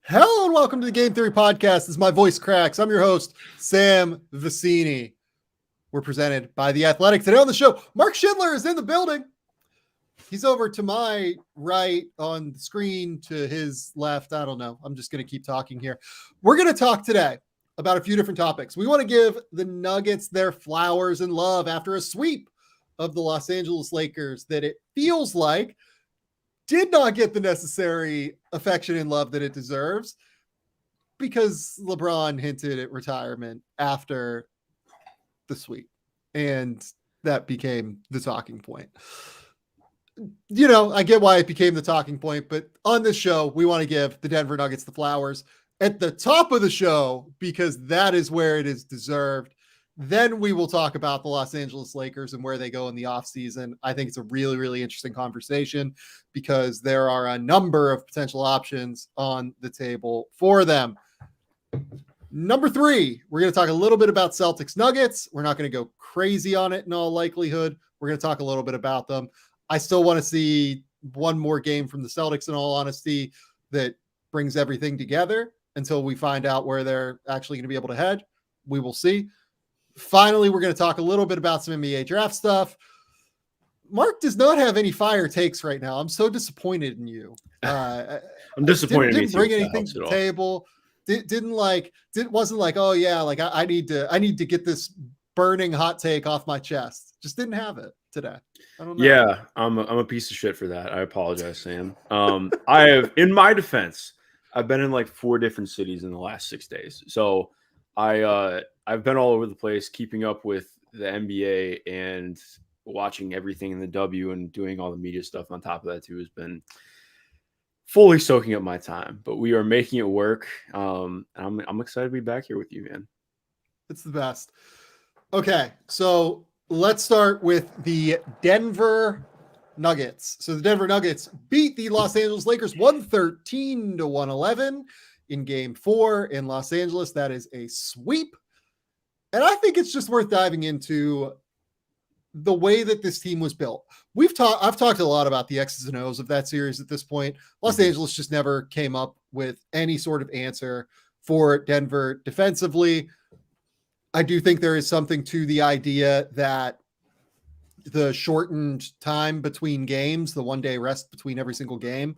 Hello and welcome to the Game Theory Podcast. As my voice cracks, I'm your host, Sam Vicini. We're presented by The Athletic. Today on the show, Mark Schindler is in the building. He's over to my right on the screen, to his left. I don't know. I'm just going to keep talking here. We're going to talk today about a few different topics. We want to give the Nuggets their flowers and love after a sweep of the Los Angeles Lakers that it feels like did not get the necessary affection and love that it deserves because LeBron hinted at retirement after the sweep. And that became the talking point. You know, I get why it became the talking point, but on this show, we want to give the Denver Nuggets the flowers at the top of the show because that is where it is deserved. Then we will talk about the Los Angeles Lakers and where they go in the offseason. I think it's a really, really interesting conversation because there are a number of potential options on the table for them. Number 3, we're going to talk a little bit about Celtics Nuggets. We're not going to go crazy on it in all likelihood. We're going to talk a little bit about them. I still want to see one more game from the Celtics, in all honesty, that brings everything together until we find out where they're actually going to be able to head. We will see. Finally, we're going to talk a little bit about some NBA draft stuff. Mark does not have any fire takes right now. I'm so disappointed in you. I'm disappointed. Didn't bring anything to the table. Wasn't like, oh yeah, like I need to get this burning hot take off my chest. Just didn't have it today. I don't know. Yeah, I'm a piece of shit for that. I apologize, Sam. I have, in my defense, I've been in like 4 different cities in the last 6 days. So I've been all over the place, keeping up with the NBA and watching everything in the W and doing all the media stuff on top of that too has been fully soaking up my time. But we are making it work. I'm excited to be back here with you, man. It's the best. Okay, so let's start with the Denver Nuggets. So the Denver Nuggets beat the Los Angeles Lakers 113-111 in Game 4 in Los Angeles. That is a sweep. And I think it's just worth diving into the way that this team was built. I've talked a lot about the X's and O's of that series at this point. Los Angeles just never came up with any sort of answer for Denver defensively. I do think there is something to the idea that the shortened time between games, the 1-day rest between every single game,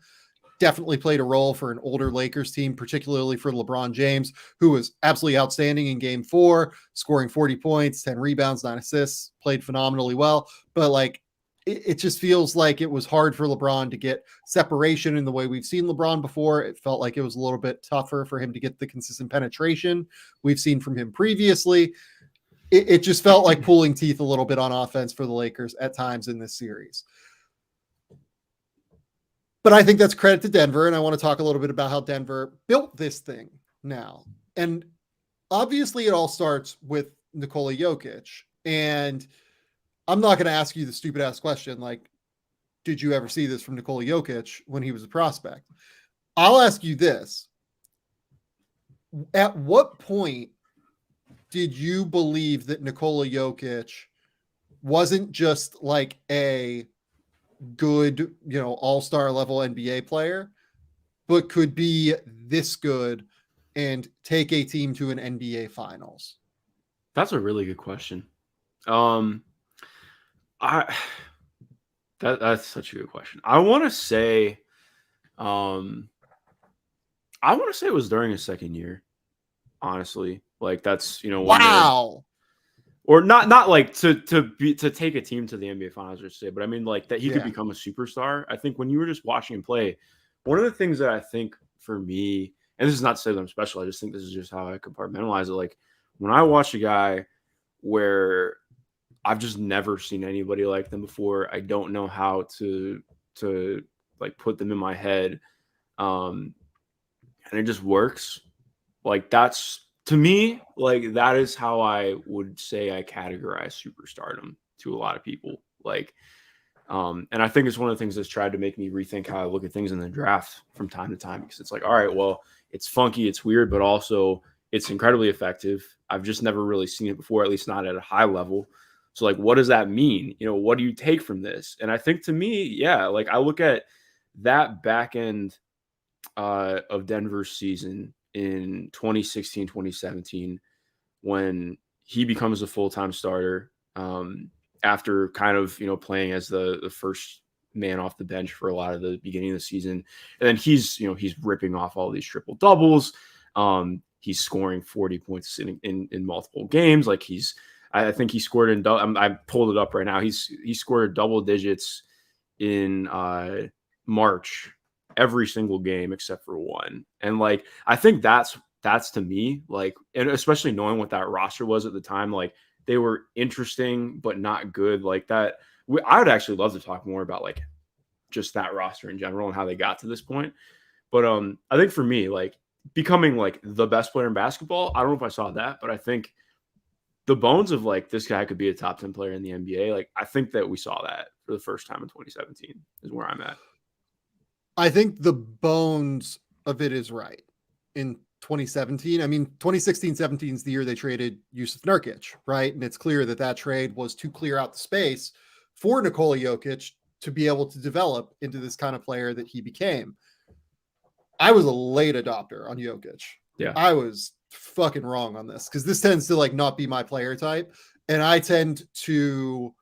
definitely played a role for an older Lakers team, particularly for LeBron James, who was absolutely outstanding in Game 4, scoring 40 points, 10 rebounds, 9 assists, played phenomenally well. But like, it just feels like it was hard for LeBron to get separation in the way we've seen LeBron before. It felt like it was a little bit tougher for him to get the consistent penetration we've seen from him previously. It just felt like pulling teeth a little bit on offense for the Lakers at times in this series. But I think that's credit to Denver, and I want to talk a little bit about how Denver built this thing now. And obviously it all starts with Nikola Jokic. And I'm not going to ask you the stupid-ass question, like, did you ever see this from Nikola Jokic when he was a prospect? I'll ask you this. At what point did you believe that Nikola Jokic wasn't just like a good, all-star level NBA player, but could be this good and take a team to an NBA Finals? That's a really good question. That's such a good question. I want to say it was during his second year. Honestly, like that's wow. Or not like to take a team to the NBA Finals or say, but I mean like that he could become a superstar. I think when you were just watching him play, one of the things that I think for me, and this is not to say that I'm special, I just think this is just how I compartmentalize it. Like when I watch a guy where I've just never seen anybody like them before, I don't know how to like put them in my head, and it just works. Like that's, to me, like that is how I would say I categorize superstardom to a lot of people. Like, and I think it's one of the things that's tried to make me rethink how I look at things in the draft from time to time, because it's like, all right, well, it's funky, it's weird, but also it's incredibly effective. I've just never really seen it before, at least not at a high level. So like, what does that mean? What do you take from this? And I think to me, yeah, like I look at that back end of Denver's season in 2016, 2017, when he becomes a full-time starter after kind of, playing as the first man off the bench for a lot of the beginning of the season. And then he's ripping off all these triple doubles. He's scoring 40 points in multiple games. Like I think he scored I pulled it up right now. He scored double digits in March every single game except for one. And like, I think that's to me, like, and especially knowing what that roster was at the time, like they were interesting, but not good like that. I would actually love to talk more about like just that roster in general and how they got to this point. But I think for me, like becoming like the best player in basketball, I don't know if I saw that, but I think the bones of like this guy could be a top 10 player in the NBA. Like I think that we saw that for the first time in 2017 is where I'm at. I think the bones of it is right. In 2017, I mean, 2016-17 is the year they traded Yusuf Nurkic, right? And it's clear that trade was to clear out the space for Nikola Jokic to be able to develop into this kind of player that he became. I was a late adopter on Jokic. Yeah. I was fucking wrong on this because this tends to like not be my player type. And I tend to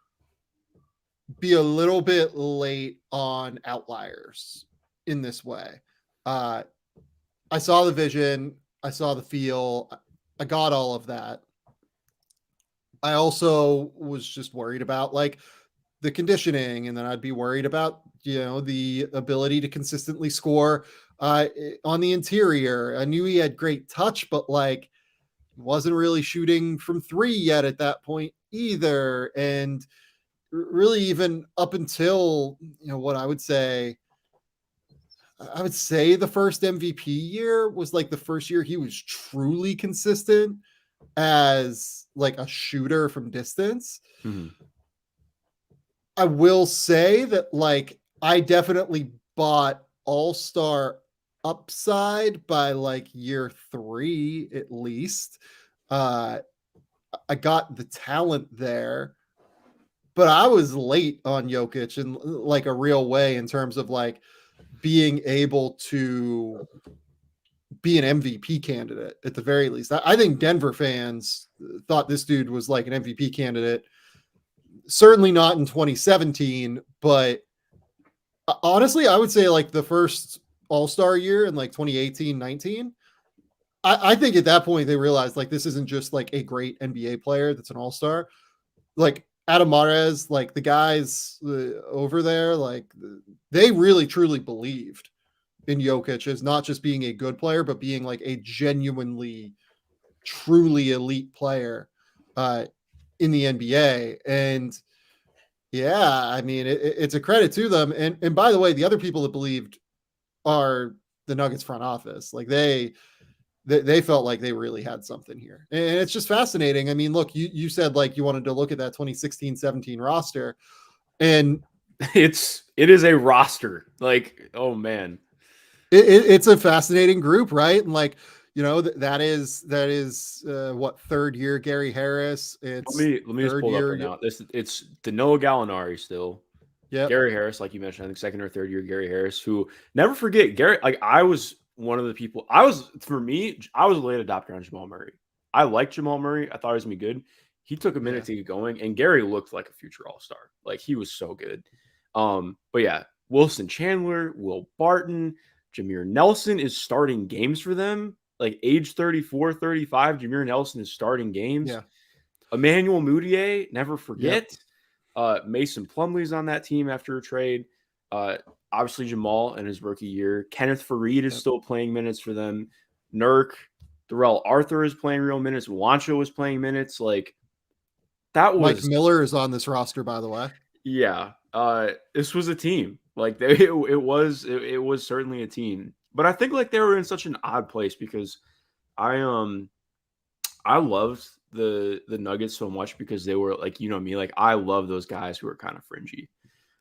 be a little bit late on outliers in this way. I saw the vision. I saw the feel. I got all of that. I also was just worried about like the conditioning, and then I'd be worried about, the ability to consistently score on the interior. I knew he had great touch, but like wasn't really shooting from three yet at that point either. And really even up until, what I would say the first MVP year was like the first year he was truly consistent as like a shooter from distance. Mm-hmm. I will say that like I definitely bought all-star upside by like year 3 at least. I got the talent there, but I was late on Jokic in like a real way in terms of like being able to be an MVP candidate at the very least. I think Denver fans thought this dude was like an MVP candidate. Certainly not in 2017, but honestly, I would say like the first all-star year in like 2018-19, I think at that point they realized like this isn't just like a great NBA player that's an all-star. Like Adam Mares, like the guys over there, like they really truly believed in Jokic as not just being a good player, but being like a genuinely, truly elite player in the NBA. And yeah, I mean, it's a credit to them. And by the way, the other people that believed are the Nuggets front office. Like they felt like they really had something here. And it's just fascinating. I mean, look, you said like you wanted to look at that 2016-17 roster, and it is a roster. Like, oh man, it's a fascinating group, right? And like, that is what, third year Gary Harris. It's let me just pull it up right now. It's Danilo Gallinari still. Yeah, Gary Harris, like you mentioned, I think second or third year Gary Harris, who never forget Gary. Like I was one of the people. I was a late adopter on Jamal Murray. I liked Jamal Murray. I thought he was gonna be good. He took a minute to get going, and Gary looked like a future all-star. Like he was so good. But yeah, Wilson Chandler, Will Barton, Jameer Nelson is starting games for them. Like age 34, 35, Jameer Nelson is starting games. Yeah. Emmanuel Mudiay, never forget. Yep. Mason Plumlee's on that team after a trade. Obviously Jamal in his rookie year. Kenneth Farid is still playing minutes for them. Nurk, Darrell Arthur is playing real minutes. Wancho was playing minutes. Like that was Mike Miller is on this roster, by the way. Yeah. This was a team. Like it was certainly a team. But I think like they were in such an odd place because I loved the Nuggets so much because they were like, me, like I love those guys who are kind of fringy.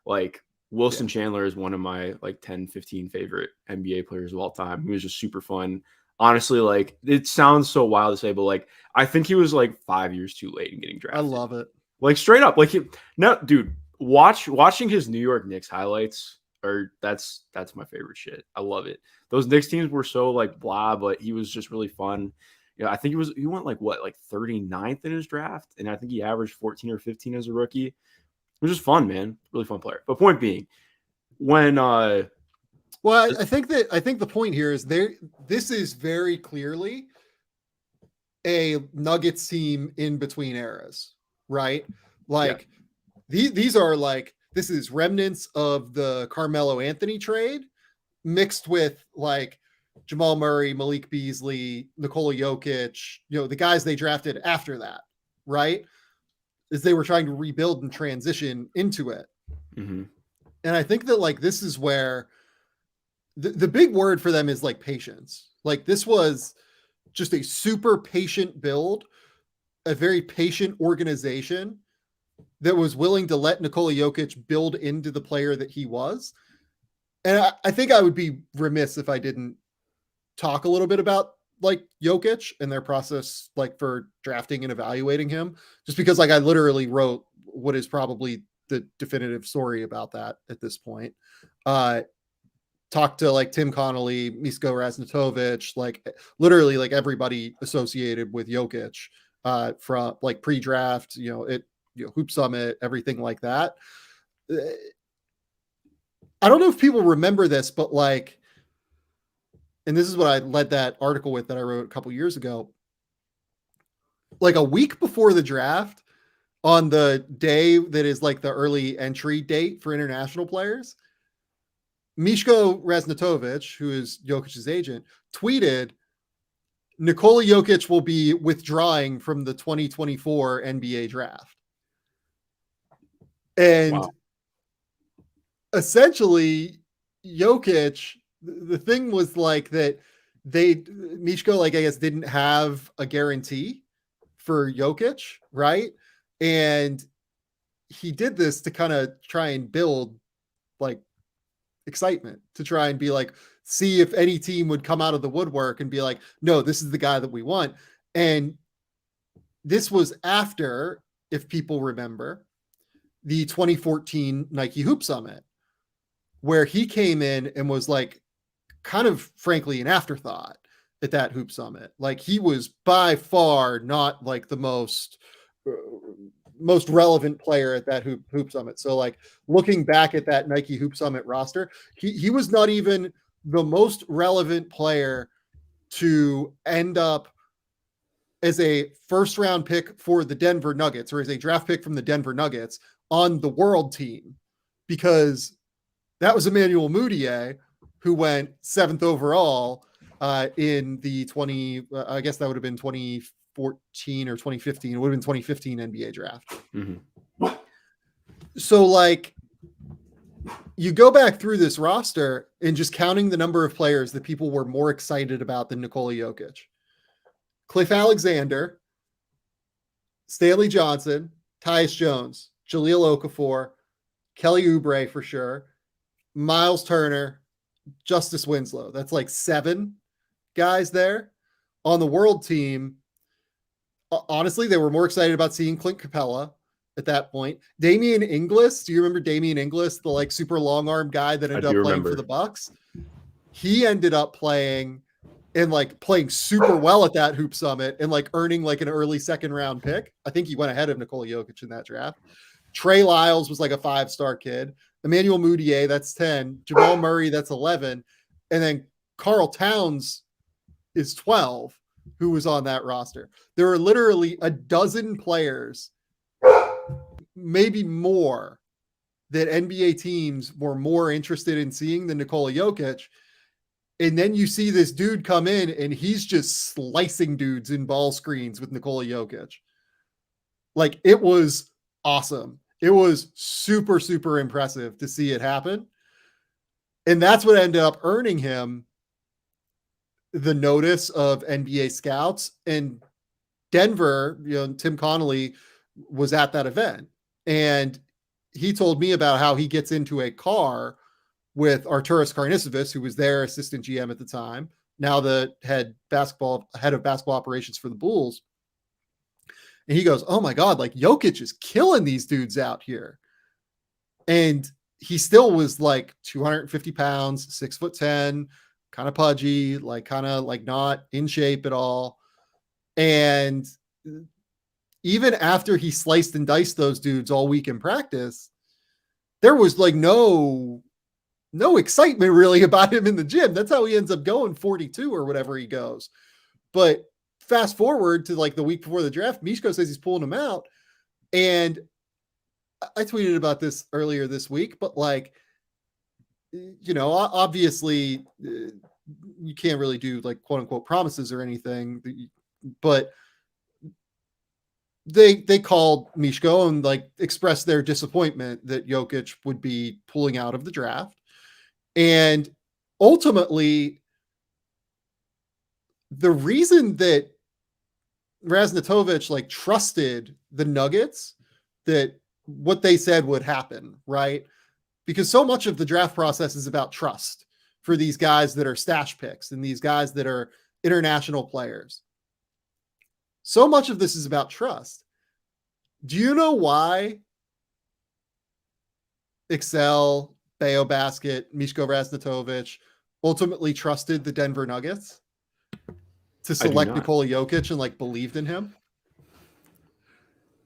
Like Wilson Chandler is one of my like 10, 15 favorite NBA players of all time. He was just super fun. Honestly, like it sounds so wild to say, but like I think he was like 5 years too late in getting drafted. I love it. Like straight up, like dude, watching his New York Knicks highlights that's my favorite shit. I love it. Those Knicks teams were so like blah, but he was just really fun. I think he went like 39th in his draft, and I think he averaged 14 or 15 as a rookie. It was just fun, man. Really fun player. But point being, when I think the point here is this is very clearly a Nuggets team in between eras, right? Like these are like, this is remnants of the Carmelo Anthony trade mixed with like Jamal Murray, Malik Beasley, Nikola Jokic, the guys they drafted after that, right? As they were trying to rebuild and transition into it. Mm-hmm. And I think that like, this is where the big word for them is like patience. Like this was just a super patient build, a very patient organization that was willing to let Nikola Jokic build into the player that he was. And I think I would be remiss if I didn't talk a little bit about like Jokic and their process, like for drafting and evaluating him, just because like I literally wrote what is probably the definitive story about that at this point. Talked to like Tim Connolly, Misko Raznatovic, like literally like everybody associated with Jokic from like pre-draft, Hoop Summit, everything like that. I don't know if people remember this, but like, and this is what I led that article with that I wrote a couple years ago. Like a week before the draft, on the day that is like the early entry date for international players, Misko Raznatovic, who is Jokic's agent, tweeted, Nikola Jokic will be withdrawing from the 2024 NBA draft. And essentially, Jokic, the thing was like that Misko, like, I guess, didn't have a guarantee for Jokic, right? And he did this to kind of try and build like excitement, to try and be like, see if any team would come out of the woodwork and be like, no, this is the guy that we want. And this was after, if people remember, the 2014 Nike Hoop Summit, where he came in and was like, kind of frankly, an afterthought at that Hoop Summit. Like he was by far not like the most relevant player at that Hoop Summit. So like looking back at that Nike Hoop Summit roster, he was not even the most relevant player to end up as a first round pick for the Denver Nuggets, or as a draft pick from the Denver Nuggets on the world team, because that was Emmanuel Mudiay, who went 7th overall in the I guess that would have been 2014 or 2015. It would have been 2015 NBA draft. Mm-hmm. So like you go back through this roster and just counting the number of players that people were more excited about than Nikola Jokic. Cliff Alexander, Stanley Johnson, Tyus Jones, Jahlil Okafor, Kelly Oubre for sure, Miles Turner, Justice Winslow. That's like 7 guys there. On the world team, honestly, they were more excited about seeing Clint Capella at that point. Damian Inglis, do you remember Damian Inglis, the like super long arm guy that ended up playing for the Bucks? He ended up playing super well at that Hoop Summit and like earning like an early 2nd round pick. I think he went ahead of Nikola Jokic in that draft. Trey Lyles was like a 5-star kid. Emmanuel Mudiay, that's 10. Jamal Murray, that's 11. And then Karl Towns is 12, who was on that roster. There are literally a dozen players, maybe more, that NBA teams were more interested in seeing than Nikola Jokic. And then you see this dude come in and he's just slicing dudes in ball screens with Nikola Jokic. Like, it was awesome. It was super, super impressive to see it happen. And that's what ended up earning him the notice of NBA scouts. And Denver, Tim Connolly was at that event. And he told me about how he gets into a car with Arturas Karnisovas, who was their assistant GM at the time, now the head of basketball operations for the Bulls. And he goes, oh my God, like Jokic is killing these dudes out here. And he still was like 250 pounds, 6'10", kind of pudgy, like kind of like not in shape at all. And even after he sliced and diced those dudes all week in practice, there was like no excitement really about him in the gym. That's how he ends up going 42 or whatever he goes. But fast forward to like the week before the draft, Mishko says he's pulling him out. And I tweeted about this earlier this week, but like, you know, obviously you can't really do like quote unquote promises or anything, but they called Mishko and like expressed their disappointment that Jokic would be pulling out of the draft. And ultimately, the reason that Raznatovic like trusted the Nuggets that what they said would happen, right? Because so much of the draft process is about trust for these guys that are stash picks and these guys that are international players. So much of this is about trust. Do you know why Excel, Bayo Basket, Mishko Raznatovic ultimately trusted the Denver Nuggets to select Nikola Jokic and like believed in him?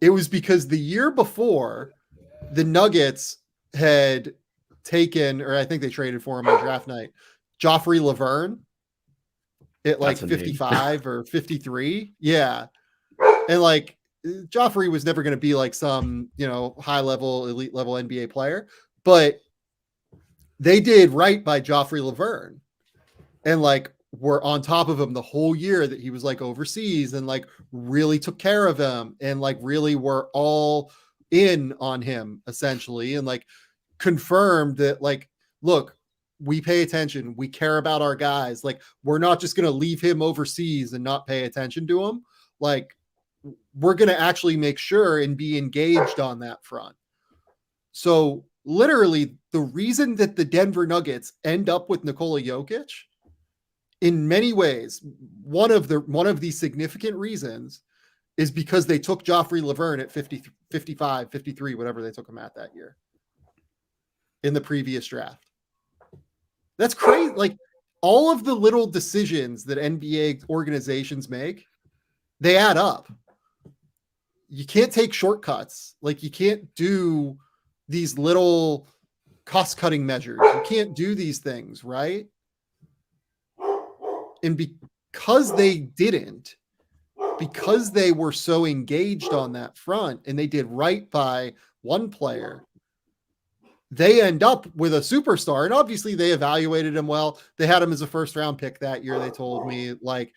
It was because the year before, the Nuggets had taken, or I think they traded for him on draft night, Joffrey Laverne at like 55 or 53. Yeah. And like Joffrey was never going to be like some, you know, high level, elite level NBA player, but they did right by Joffrey Laverne and like were on top of him the whole year that he was like overseas and like really took care of him and like really were all in on him essentially. And like confirmed that like, look, we pay attention. We care about our guys. Like, we're not just going to leave him overseas and not pay attention to him. Like, we're going to actually make sure and be engaged on that front. So literally the reason that the Denver Nuggets end up with Nikola Jokic in many ways, one of the significant reasons is because they took Joffrey Laverne at 50, 55, 53, whatever they took him at that year in the previous draft. That's crazy. Like all of the little decisions that NBA organizations make, they add up. You can't take shortcuts. Like you can't do these little cost-cutting measures. You can't do these things, right? And because they didn't, because they were so engaged on that front and they did right by one player, they end up with a superstar. And obviously they evaluated him well. They had him as a first-round pick that year, they told me. Like,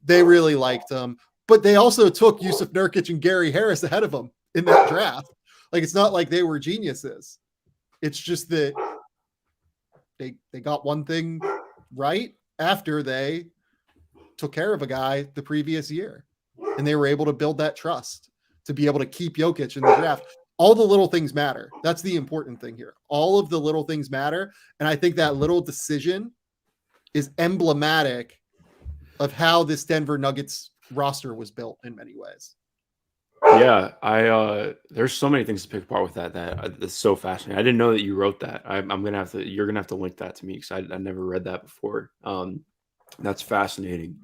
they really liked him. But they also took Yusuf Nurkic and Gary Harris ahead of him in that draft. Like, it's not like they were geniuses. It's just that they got one thing right after they took care of a guy the previous year. And they were able to build that trust to be able to keep Jokic in the draft. All the little things matter. That's the important thing here. All of the little things matter. And I think that little decision is emblematic of how this Denver Nuggets roster was built in many ways. Yeah, there's so many things to pick apart with that's so fascinating. I didn't know that you wrote that. You're gonna have to link that to me because I never read that before. That's fascinating.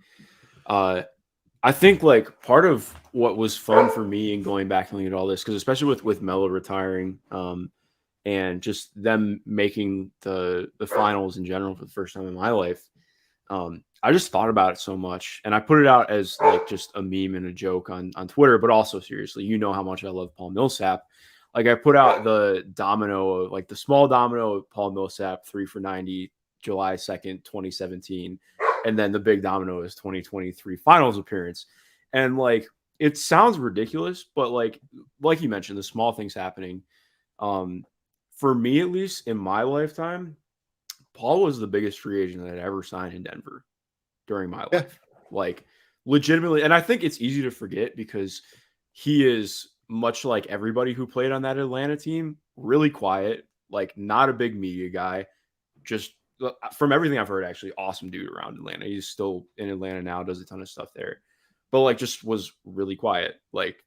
I think like part of what was fun for me in going back and looking at all this, because especially with Melo retiring, and just them making the finals in general for the first time in my life, I just thought about it so much, and I put it out as like just a meme and a joke on Twitter, but also seriously, you know how much I love Paul Millsap. Like I put out the domino of like the small domino of Paul Millsap 3 for 90, July 2nd, 2017. And then the big domino is 2023 finals appearance. And like, it sounds ridiculous, but like you mentioned, the small things happening. For me, at least in my lifetime, Paul was the biggest free agent that I'd ever signed in Denver during my life. Like legitimately. And I think it's easy to forget because he is much like everybody who played on that Atlanta team, really quiet, like not a big media guy, just from everything I've heard, actually awesome dude around Atlanta. He's still in Atlanta now, does a ton of stuff there, but like just was really quiet. Like,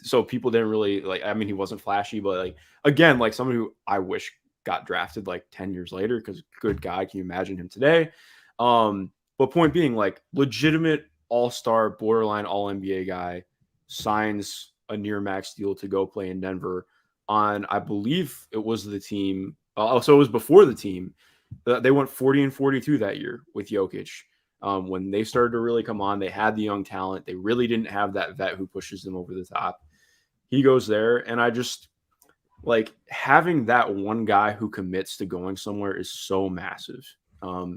so people didn't really like, I mean, he wasn't flashy, but like, again, like someone who I wish got drafted like 10 years later because good guy, can you imagine him today? But point being, like, legitimate all-star, borderline all-NBA guy signs a near max deal to go play in Denver on, I believe it was the team. So it was before the team. They went 40-42 that year with Jokic. When they started to really come on, they had the young talent. They really didn't have that vet who pushes them over the top. He goes there, and I just like having that one guy who commits to going somewhere is so massive.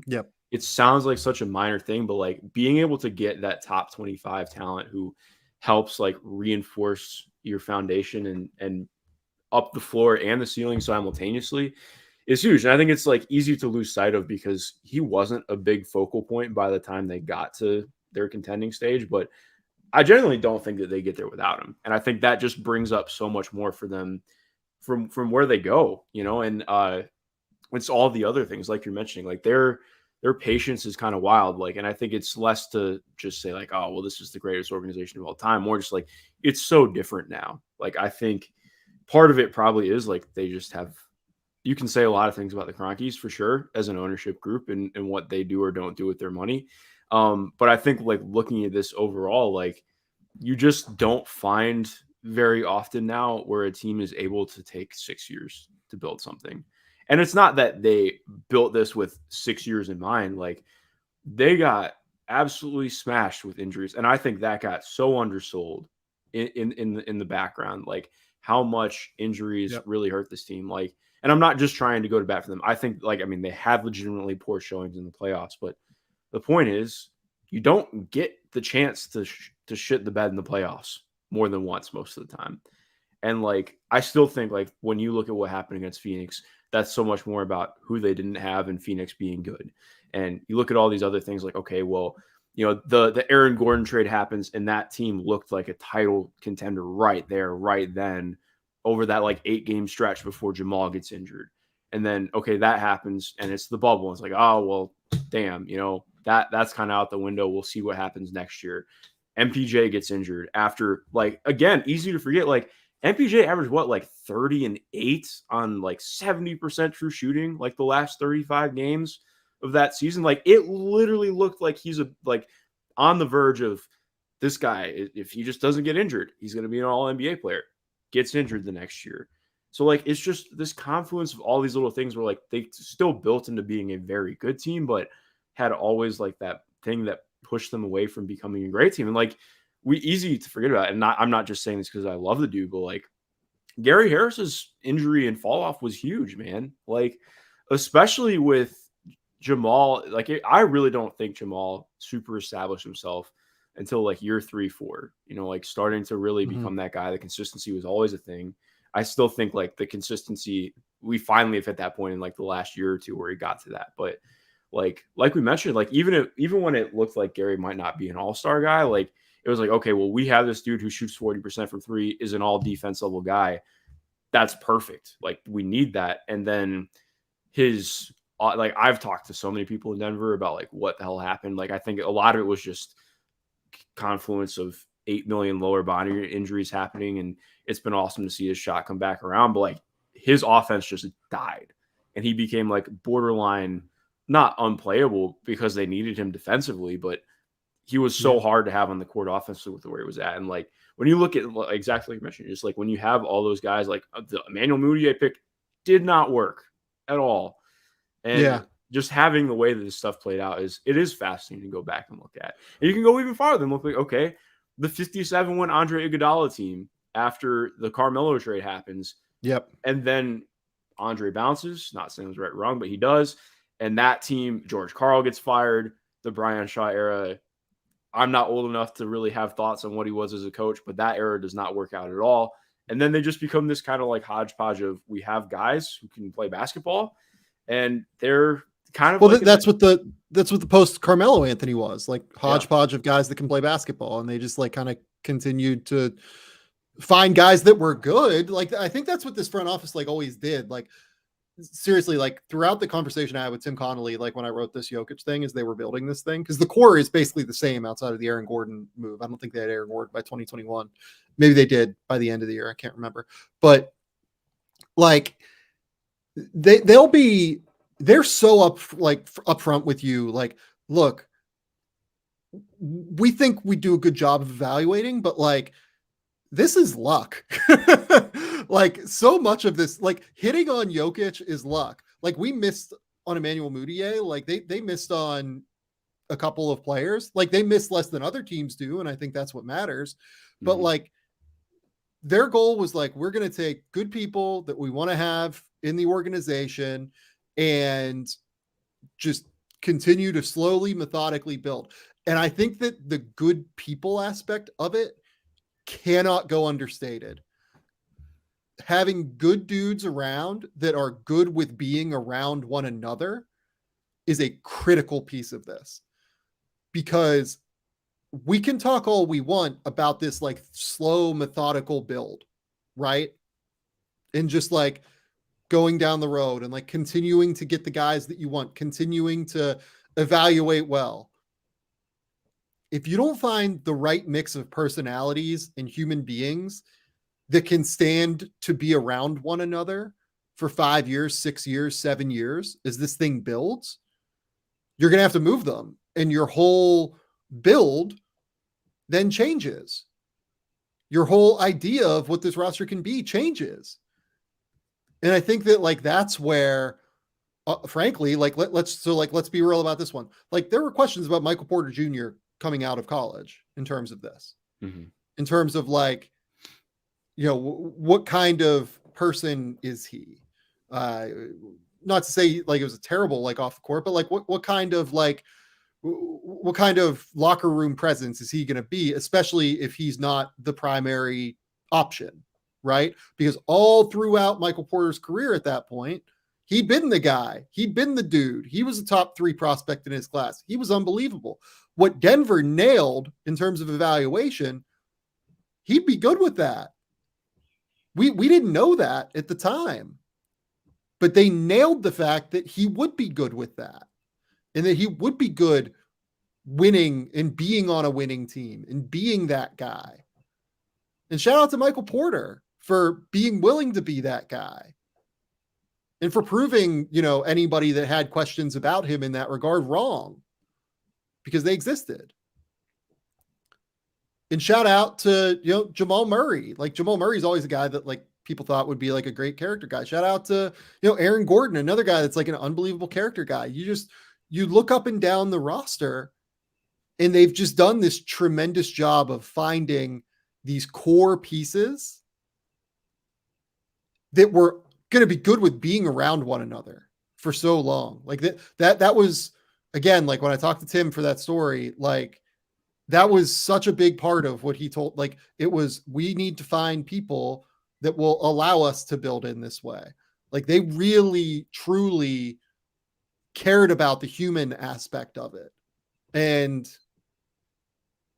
Yep. It sounds like such a minor thing, but like being able to get that top 25 talent who helps like reinforce your foundation and up the floor and the ceiling simultaneously is huge. And I think it's like easy to lose sight of because he wasn't a big focal point by the time they got to their contending stage, but I genuinely don't think that they get there without him. And I think that just brings up so much more for them from where they go, you know, and it's all the other things like you're mentioning, like their patience is kind of wild. Like, and I think it's less to just say like, oh, well, this is the greatest organization of all time. More just like, it's so different now. Like, I think part of it probably is like, they just have, you can say a lot of things about the Kroenkes for sure as an ownership group and what they do or don't do with their money. But I think like looking at this overall, like you just don't find very often now where a team is able to take 6 years to build something. And it's not that they built this with 6 years in mind. Like they got absolutely smashed with injuries. And I think that got so undersold in the background, like how much injuries really hurt this team. Like, and I'm not just trying to go to bat for them. I think like, I mean, they had legitimately poor showings in the playoffs, but the point is you don't get the chance to shit the bed in the playoffs more than once most of the time. And like, I still think like when you look at what happened against Phoenix, that's so much more about who they didn't have and Phoenix being good. And you look at all these other things like, okay, well, you know, the Aaron Gordon trade happens and that team looked like a title contender right there, right then over that like 8-game stretch before Jamal gets injured. And then, okay, that happens and it's the bubble. It's like, oh, well, damn, you know, that's kind of out the window. We'll see what happens next year. MPJ gets injured after, like, again, easy to forget, like MPJ averaged what, like 30-8 on like 70% true shooting, like the last 35 games of that season. Like it literally looked like he's like on the verge of this guy. If he just doesn't get injured, he's going to be an all NBA player. Gets injured the next year. So like, it's just this confluence of all these little things where like they still built into being a very good team, but had always like that thing that pushed them away from becoming a great team. And like, easy to forget about. And I'm not just saying this because I love the dude, but like Gary Harris's injury and fall off was huge, man. Like, especially with Jamal, like I really don't think Jamal super established himself until like year 3-4, you know, like starting to really become that guy. The consistency was always a thing. I still think like the consistency, we finally have hit that point in like the last year or two where he got to that. But like we mentioned, like even when it looked like Gary might not be an all-star guy, like it was like, okay, well, we have this dude who shoots 40% from three, is an all defense level guy. That's perfect. Like we need that. And then his, like I've talked to so many people in Denver about like what the hell happened. Like I think a lot of it was just confluence of 8 million lower body injuries happening. And it's been awesome to see his shot come back around, but like his offense just died and he became like borderline, not unplayable because they needed him defensively, but he was so hard to have on the court offensively with where he was at. And like, when you look at exactly like you mentioned, just like when you have all those guys, like the Emmanuel Mudiay pick did not work at all. And just having the way that this stuff played out it is fascinating to go back and look at. And you can go even farther and look like, okay, the 57-win Andre Iguodala team after the Carmelo trade happens. Yep. And then Andre bounces, not saying it was right or wrong, but he does. And that team, George Karl gets fired, the Brian Shaw era. I'm not old enough to really have thoughts on what he was as a coach, but that era does not work out at all. And then they just become this kind of like hodgepodge of we have guys who can play basketball and they're kind of that's what the post Carmelo Anthony was, like hodgepodge of guys that can play basketball. And they just like kind of continued to find guys that were good. Like, I think that's what this front office like always did. Like, seriously, like throughout the conversation I had with Tim Connolly, like when I wrote this Jokic thing, as they were building this thing, because the core is basically the same outside of the Aaron Gordon move. I don't think they had Aaron Gordon by 2021. Maybe they did by the end of the year. I can't remember. But like they're so upfront with you. Like, look, we think we do a good job of evaluating, but like, this is luck. Like, so much of this, like hitting on Jokic is luck. Like, we missed on Emmanuel Mudiay. Like they missed on a couple of players. Like, they miss less than other teams do. And I think that's what matters. But like, their goal was like, we're going to take good people that we want to have in the organization and just continue to slowly, methodically build. And I think that the good people aspect of it cannot go understated. Having good dudes around that are good with being around one another is a critical piece of this, because we can talk all we want about this like slow, methodical build, right? And just like going down the road and like continuing to get the guys that you want, continuing to evaluate well. If you don't find the right mix of personalities and human beings that can stand to be around one another for 5 years, 6 years, 7 years, as this thing builds, you're going to have to move them. And your whole build then changes. Your whole idea of what this roster can be changes. And I think that like, that's where, frankly, like, let's be real about this one. Like, there were questions about Michael Porter Jr. coming out of college in terms of this, in terms of like, you know, what kind of person is he? Not to say like it was a terrible, like off the court, but like what kind of locker room presence is he going to be, especially if he's not the primary option, right? Because all throughout Michael Porter's career at that point, he'd been the guy, he'd been the dude. He was a top 3 prospect in his class. He was unbelievable. What Denver nailed in terms of evaluation, he'd be good with that. We didn't know that at the time, but they nailed the fact that he would be good with that, and that he would be good winning and being on a winning team and being that guy. And shout out to Michael Porter for being willing to be that guy and for proving, you know, anybody that had questions about him in that regard wrong, because they existed. And shout out to, you know, Jamal Murray. Like, Jamal Murray's always a guy that like people thought would be like a great character guy. Shout out to, you know, Aaron Gordon, another guy that's like an unbelievable character guy. You look up and down the roster, and they've just done this tremendous job of finding these core pieces that were going to be good with being around one another for so long. Like that was, again, like when I talked to Tim for that story, like that was such a big part of what he told. Like, it was, we need to find people that will allow us to build in this way. Like, they really, truly cared about the human aspect of it. And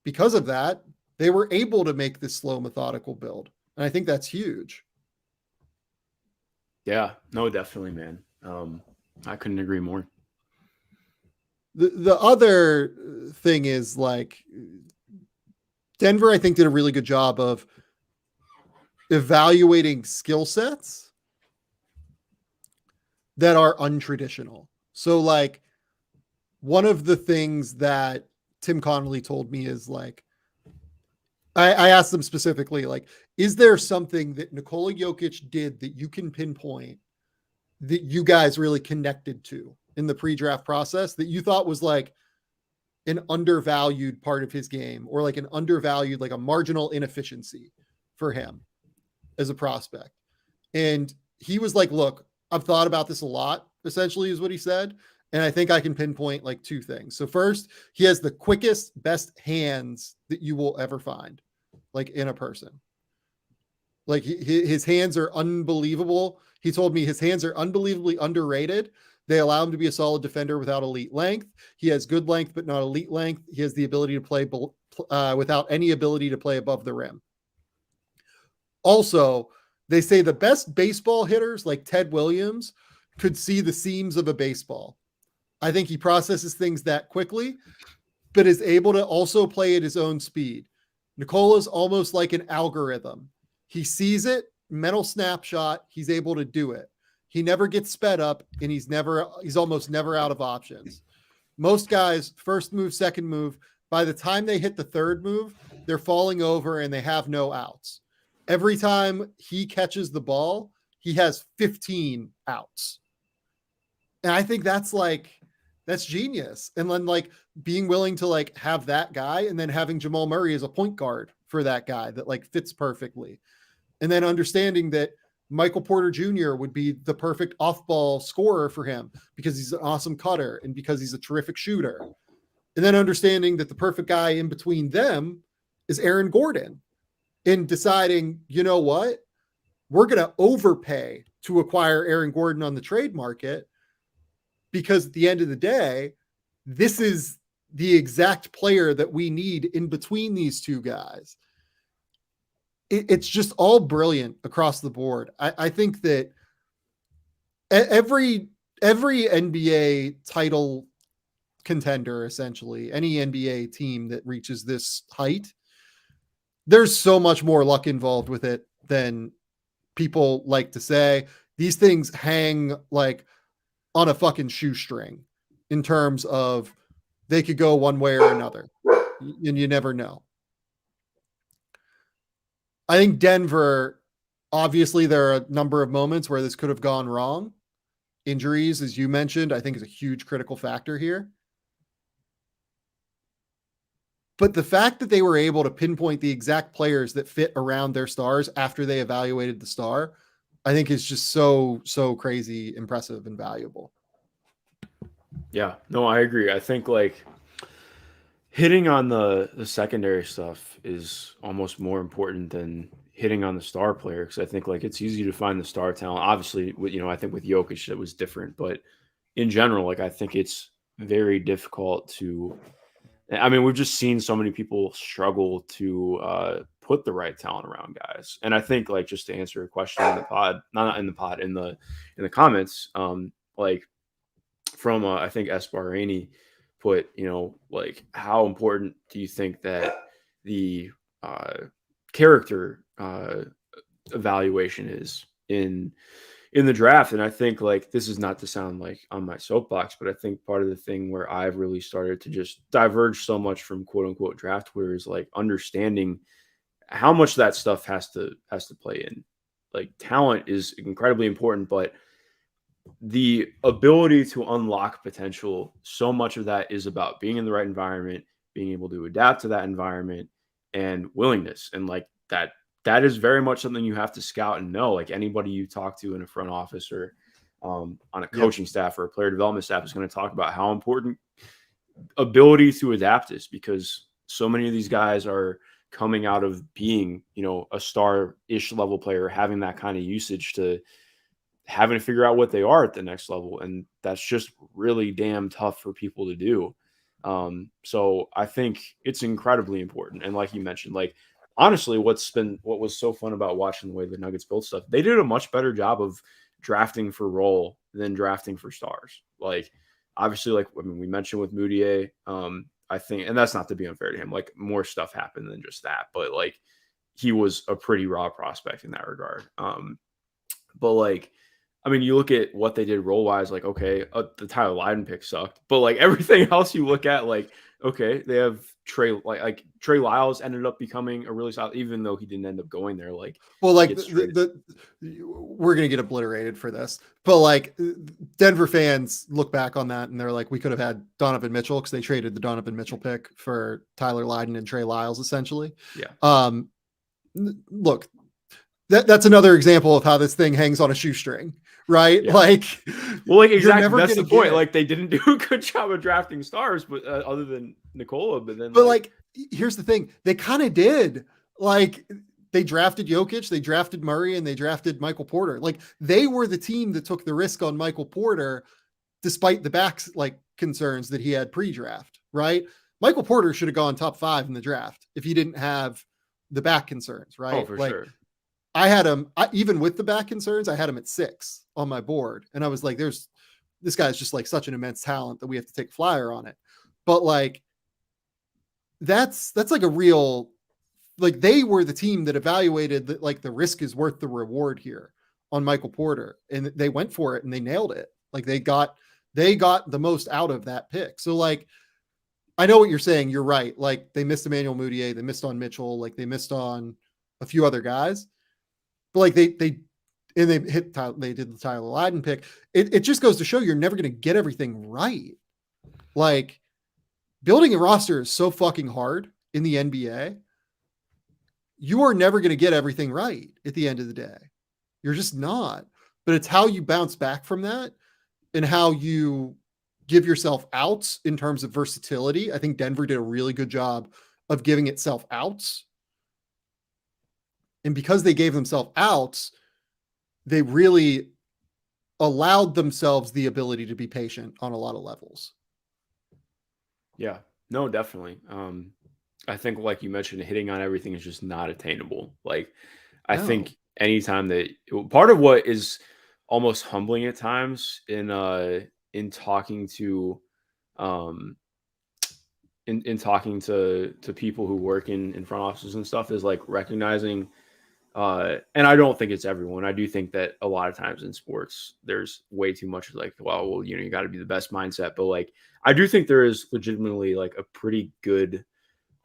because of that, they were able to make this slow, methodical build. And I think that's huge. Yeah, no, definitely, man. I couldn't agree more. The other thing is, like, Denver, I think, did a really good job of evaluating skill sets that are untraditional. So, like, one of the things that Tim Connolly told me is, like, I asked them specifically, like, is there something that Nikola Jokic did that you can pinpoint that you guys really connected to in the pre-draft process that you thought was like an undervalued part of his game, or like an undervalued, like a marginal inefficiency for him as a prospect? And he was like, look, I've thought about this a lot, essentially, is what he said. And I think I can pinpoint like 2 things. So first, he has the quickest, best hands that you will ever find, like, in a person. Like, his hands are unbelievable. He told me his hands are unbelievably underrated. They allow him to be a solid defender without elite length. He has good length, but not elite length. He has the ability to play without any ability to play above the rim. Also, they say the best baseball hitters, like Ted Williams, could see the seams of a baseball. I think he processes things that quickly, but is able to also play at his own speed. Nikola's almost like an algorithm. He sees it, mental snapshot, he's able to do it. he never gets sped up, and he's almost never out of options. Most guys, first move, second move, by the time they hit the third move, they're falling over and they have no outs. Every time he catches the ball, he has 15 outs. And I think that's genius. And then like being willing to like have that guy and then having Jamal Murray as a point guard for that guy that like fits perfectly. And then understanding that Michael Porter Jr. would be the perfect off-ball scorer for him because he's an awesome cutter and because he's a terrific shooter. And then understanding that the perfect guy in between them is Aaron Gordon, and deciding, you know what, we're going to overpay to acquire Aaron Gordon on the trade market because at the end of the day, this is the exact player that we need in between these two guys. It's just all brilliant across the board. I think that every NBA title contender, essentially, any NBA team that reaches this height, there's so much more luck involved with it than people like to say. These things hang like on a fucking shoestring in terms of they could go one way or another, and you never know. I think Denver, obviously there are a number of moments where this could have gone wrong. Injuries, as you mentioned, I think is a huge critical factor here. But the fact that they were able to pinpoint the exact players that fit around their stars after they evaluated the star, I think is just so crazy, impressive, and valuable. Yeah, no, I agree. I think like hitting on the secondary stuff is almost more important than hitting on the star player, because I think like it's easy to find the star talent. Obviously, I think with Jokic it was different, but in general, like I think it's very difficult to. I mean, we've just seen so many people struggle to put the right talent around guys, and I think like just to answer a question in the pod, not in the pod, in the comments, like from I think S. Bahraini put, like how important do you think that the character evaluation is in the draft? And I think like this is not to sound like on my soapbox, but I think part of the thing where I've really started to just diverge so much from quote unquote draft Twitter is like understanding how much that stuff has to play in. Like talent is incredibly important, but the ability to unlock potential, so much of that is about being in the right environment, being able to adapt to that environment, and willingness. And like that is very much something you have to scout and know. Like anybody you talk to in a front office or on a coaching staff or a player development staff is going to talk about how important ability to adapt is, because so many of these guys are coming out of being, a star-ish level player, having that kind of usage to having to figure out what they are at the next level. And that's just really damn tough for people to do. So I think it's incredibly important. And like you mentioned, like, honestly, what was so fun about watching the way the Nuggets built stuff, they did a much better job of drafting for role than drafting for stars. Like, obviously, like, I mean, we mentioned with Moutier, I think, and that's not to be unfair to him, like more stuff happened than just that, but like he was a pretty raw prospect in that regard. But like, I mean, you look at what they did role wise, like, okay, the Tyler Lydon pick sucked, but like everything else you look at, like, okay, they have Trey, like Trey Lyles ended up becoming a really solid, even though he didn't end up going there. Like, well, like we're going to get obliterated for this, but like Denver fans look back on that and they're like, we could have had Donovan Mitchell because they traded the Donovan Mitchell pick for Tyler Lydon and Trey Lyles, essentially. Yeah. Look, that's another example of how this thing hangs on a shoestring, right? Yeah. Like, well, like exactly. That's the point. Like, they didn't do a good job of drafting stars, but other than Nikola. But like, here's the thing: they kind of did. Like, they drafted Jokic, they drafted Murray, and they drafted Michael Porter. Like, they were the team that took the risk on Michael Porter, despite the back concerns that he had pre-draft. Right? Michael Porter should have gone top 5 in the draft if he didn't have the back concerns. Right? Oh, for sure. I had him, even with the back concerns, I had him at 6 on my board. And I was like, this guy's just like such an immense talent that we have to take a flyer on it. But like, that's like a real, like they were the team that evaluated that like the risk is worth the reward here on Michael Porter, and they went for it and they nailed it. Like they got the most out of that pick. So like, I know what you're saying. You're right. Like they missed Emmanuel Mudiay, they missed on Mitchell, like they missed on a few other guys, but like they did the Tyler Lydon pick. It just goes to show you're never going to get everything right. Like building a roster is so fucking hard in the NBA. You are never going to get everything right at the end of the day. You're just not. But it's how you bounce back from that and how you give yourself outs in terms of versatility. I think Denver did a really good job of giving itself outs. And because they gave themselves outs, they really allowed themselves the ability to be patient on a lot of levels. Yeah, no, definitely. I think like you mentioned, hitting on everything is just not attainable. Like I think anytime that part of what is almost humbling at times in talking to in talking to people who work in front offices and stuff is like recognizing and I don't think it's everyone. I do think that a lot of times in sports there's way too much like, well, you got to be the best mindset, but like I do think there is legitimately like a pretty good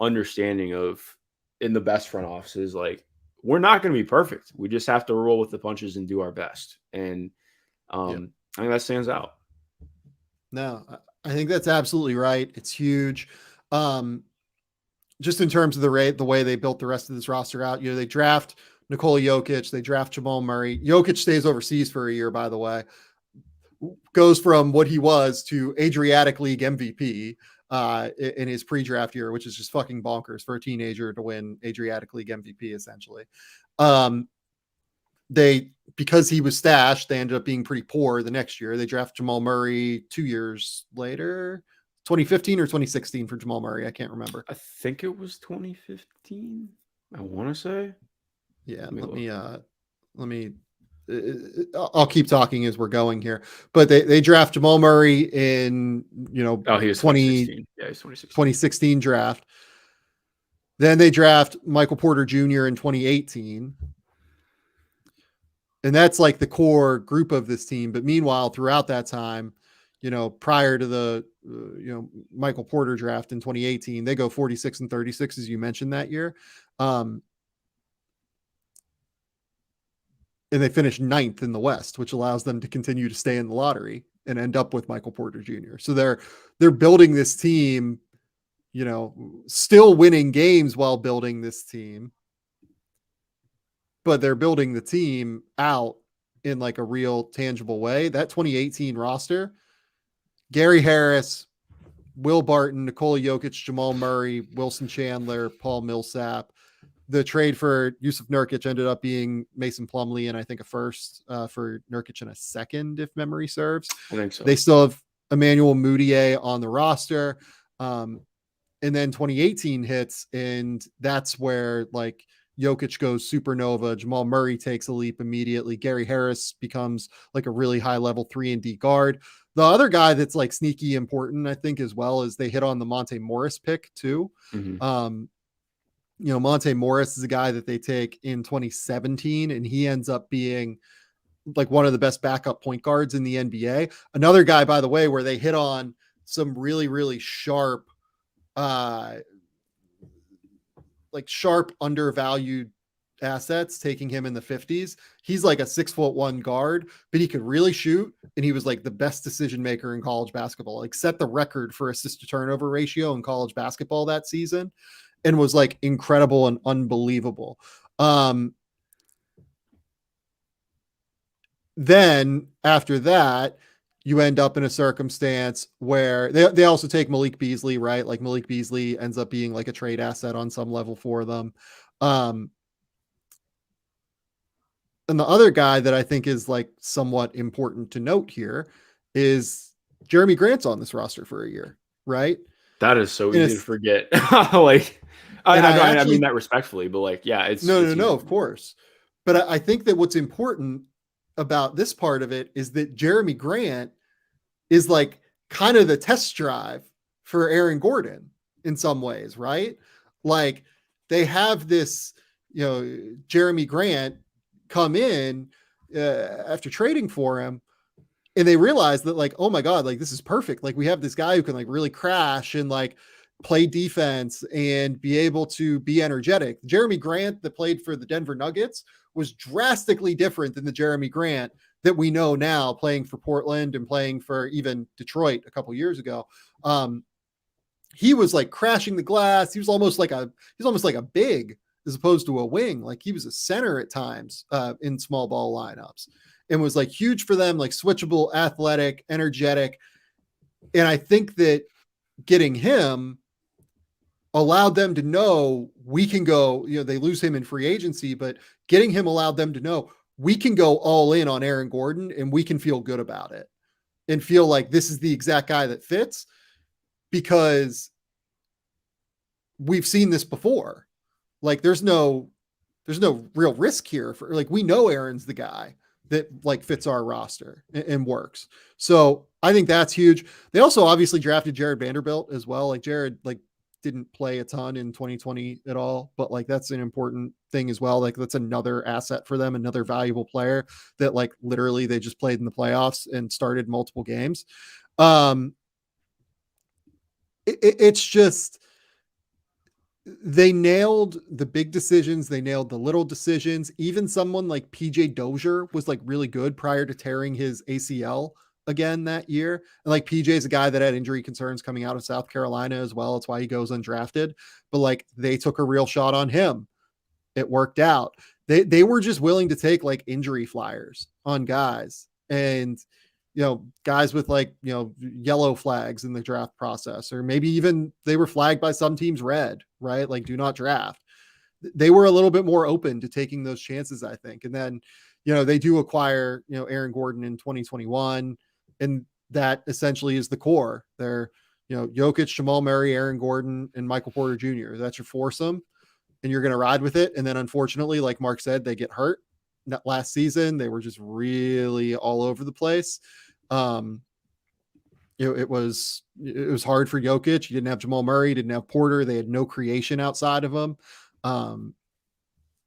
understanding of in the best front offices, like we're not going to be perfect. We just have to roll with the punches and do our best. And I think that stands out. No, I think that's absolutely right. It's huge. Just in terms of the way they built the rest of this roster out, they draft Nikola Jokic, they draft Jamal Murray. Jokic stays overseas for a year, by the way, goes from what he was to Adriatic League MVP in his pre-draft year, which is just fucking bonkers for a teenager to win Adriatic League MVP, essentially. Because he was stashed, they ended up being pretty poor the next year. They draft Jamal Murray 2 years later, 2015 or 2016 for Jamal Murray. I can't remember. I think it was 2015. I want to say. Yeah. Let me, I'll keep talking as we're going here, but they draft Jamal Murray in, he was 2016. Yeah, he's 2016 draft. Then they draft Michael Porter Jr. in 2018. And that's like the core group of this team. But meanwhile, throughout that time, prior to the, Michael Porter draft in 2018, they go 46 and 36, as you mentioned that year. And they finished 9th in the West, which allows them to continue to stay in the lottery and end up with Michael Porter Jr. So they're building this team, still winning games while building this team, but they're building the team out in like a real tangible way. That 2018 roster, Gary Harris, Will Barton, Nikola Jokic, Jamal Murray, Wilson Chandler, Paul Millsap. The trade for Yusuf Nurkic ended up being Mason Plumlee and I think a first for Nurkic and a second, if memory serves. I think so. They still have Emmanuel Mudiay on the roster. And then 2018 hits, and that's where like Jokic goes supernova. Jamal Murray takes a leap immediately. Gary Harris becomes like a really high level 3-and-D guard. The other guy that's like sneaky important, I think, as well, is they hit on the Monte Morris pick too. Mm-hmm. Monte Morris is a guy that they take in 2017, and he ends up being like one of the best backup point guards in the NBA. Another guy, by the way, where they hit on some really, really sharp, undervalued assets, taking him in the 50s. He's like a 6'1" guard, but he could really shoot. And he was like the best decision maker in college basketball, like set the record for assist to turnover ratio in college basketball that season, and was like incredible and unbelievable. Then after that, you end up in a circumstance where they also take Malik Beasley, right? Like Malik Beasley ends up being like a trade asset on some level for them. And the other guy that I think is like somewhat important to note here is Jeremy Grant's on this roster for a year, right? That is so easy to forget. Like, I mean that respectfully, but like, yeah, it's no, of course. But I think that what's important about this part of it is that Jeremy Grant is like kind of the test drive for Aaron Gordon in some ways, right? Like they have this, Jeremy Grant come in after trading for him, and they realized that like, oh my God, like this is perfect. Like we have this guy who can like really crash and like play defense and be able to be energetic. Jeremy Grant that played for the Denver Nuggets was drastically different than the Jeremy Grant that we know now playing for Portland and playing for even Detroit a couple years ago. He was like crashing the glass. He's almost like a big as opposed to a wing. Like he was a center at times in small ball lineups and was like huge for them, like switchable, athletic, energetic. And I think that getting him allowed them to know we can go, they lose him in free agency, but getting him allowed them to know we can go all in on Aaron Gordon and we can feel good about it and feel like this is the exact guy that fits because we've seen this before. Like there's no real risk here for like, we know Aaron's the guy that like fits our roster and works. So I think that's huge. They also obviously drafted Jared Vanderbilt as well. Like Jared, like didn't play a ton in 2020 at all, but like that's an important thing as well. Like that's another asset for them, another valuable player that like literally they just played in the playoffs and started multiple games. It's just they nailed the big decisions. They nailed the little decisions. Even someone like PJ Dozier was like really good prior to tearing his ACL again that year. And like PJ is a guy that had injury concerns coming out of South Carolina as well. It's why he goes undrafted, but like they took a real shot on him. It worked out. They were just willing to take like injury flyers on guys and, guys with like, yellow flags in the draft process, or maybe even they were flagged by some teams red, right? Like do not draft. They were a little bit more open to taking those chances, I think. And then, they do acquire, Aaron Gordon in 2021. And that essentially is the core. They're, Jokic, Jamal Murray, Aaron Gordon, and Michael Porter Jr. That's your foursome, and you're going to ride with it. And then unfortunately, like Mark said, they get hurt. That last season, they were just really all over the place. It was hard for Jokic. You didn't have Jamal Murray, didn't have Porter. They had no creation outside of him.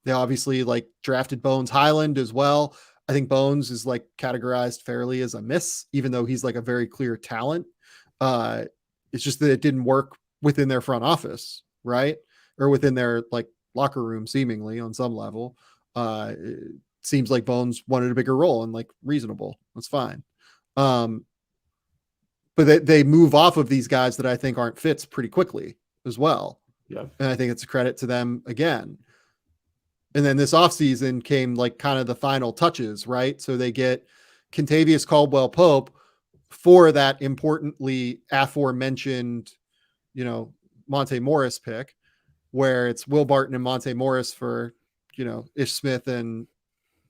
They obviously like drafted Bones Highland as well. I think Bones is like categorized fairly as a miss, even though he's like a very clear talent. It's just that it didn't work within their front office, right? Or within their like locker room, seemingly on some level. It seems like Bones wanted a bigger role and like reasonable. That's fine. But they move off of these guys that I think aren't fits pretty quickly as well. Yeah. And I think it's a credit to them again. And then this offseason came like kind of the final touches, right? So they get Kentavious Caldwell-Pope for that importantly aforementioned, Monte Morris pick, where it's Will Barton and Monte Morris for, Ish Smith and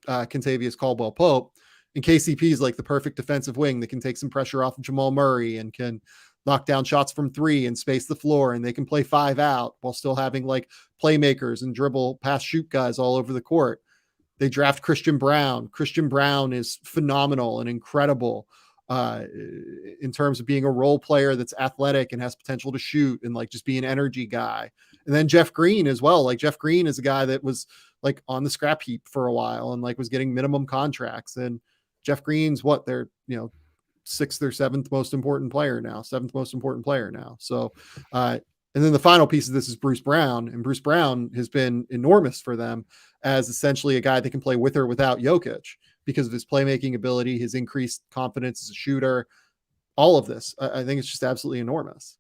Kentavious Caldwell-Pope. And KCP is like the perfect defensive wing that can take some pressure off of Jamal Murray and can knock down shots from three and space the floor, and they can play 5 out while still having like playmakers and dribble pass shoot guys all over the court. They draft Christian Brown. Christian Brown is phenomenal and incredible in terms of being a role player that's athletic and has potential to shoot and like just be an energy guy. And then Jeff Green as well. Like Jeff Green is a guy that was like on the scrap heap for a while and like was getting minimum contracts. And Jeff Green's their, 6th or 7th most important player now, 7th most important player now. So, and then the final piece of this is Bruce Brown, and Bruce Brown has been enormous for them as essentially a guy that can play with or without Jokic because of his playmaking ability, his increased confidence as a shooter, all of this. I think it's just absolutely enormous.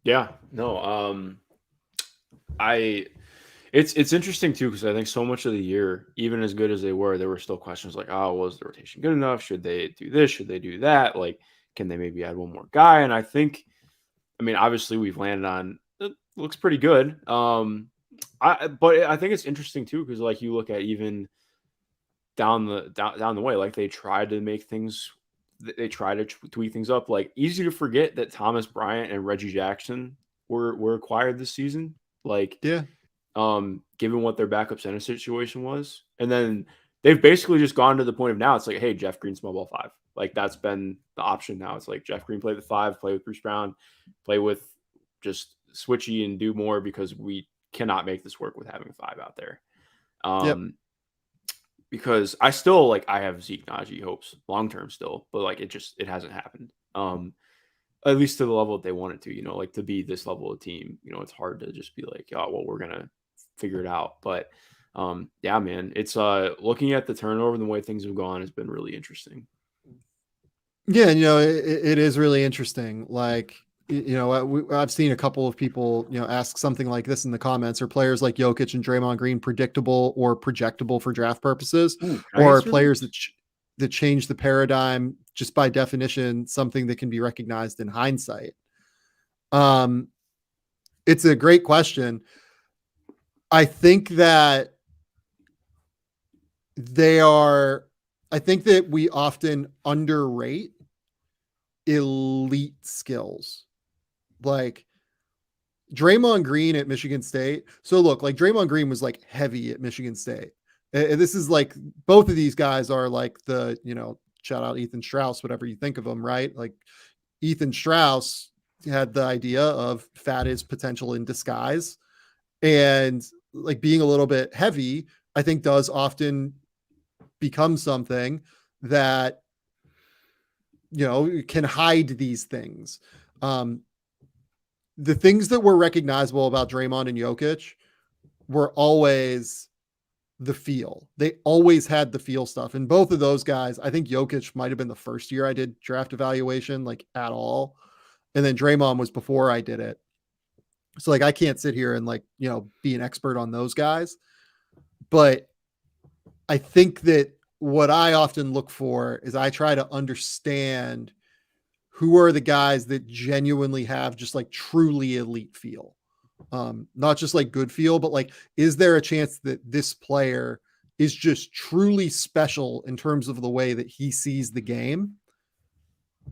Yeah, no, it's interesting too, because I think so much of the year, even as good as they were, there were still questions like, oh, was the rotation good enough? Should they do this? Should they do that? Like, can they maybe add one more guy? And I think, obviously we've landed on, it looks pretty good. But I think it's interesting too, because like you look at even down the way, like they tried to make things, they tried to tweak things up. Like easy to forget that Thomas Bryant and Reggie Jackson were acquired this season. Like, yeah. Given what their backup center situation was. And then they've basically just gone to the point of now it's like, hey, Jeff Green, small ball 5. Like that's been the option now. It's like Jeff Green play the 5, play with Bruce Brown, play with just switchy and do more because we cannot make this work with having a 5 out there. Yep. because I still I have Zeke Najee hopes long term still, but like it hasn't happened. At least to the level that they want it to, like to be this level of team, it's hard to just be like, oh, well, we're gonna figure it out. But yeah, man, it's looking at the turnover and the way things have gone has been really interesting. Yeah, and it is really interesting. Like, I've seen a couple of people, ask something like this in the comments: are players like Jokic and Draymond Green predictable or projectable for draft purposes, or are players that change the paradigm just by definition something that can be recognized in hindsight? It's a great question. I think that I think that we often underrate elite skills. Like Draymond Green at Michigan State. So look, like Draymond Green was like heavy at Michigan State. And this is like, both of these guys are like the, shout out Ethan Strauss, whatever you think of them, right? Like Ethan Strauss had the idea of fat is potential in disguise, and like being a little bit heavy, I think does often become something that, can hide these things. The things that were recognizable about Draymond and Jokic were always the feel. They always had the feel stuff. And both of those guys, I think Jokic might have been the first year I did draft evaluation, like at all. And then Draymond was before I did it. So like, I can't sit here and like, be an expert on those guys. But I think that what I often look for is I try to understand who are the guys that genuinely have just like truly elite feel. Not just like good feel, but like, is there a chance that this player is just truly special in terms of the way that he sees the game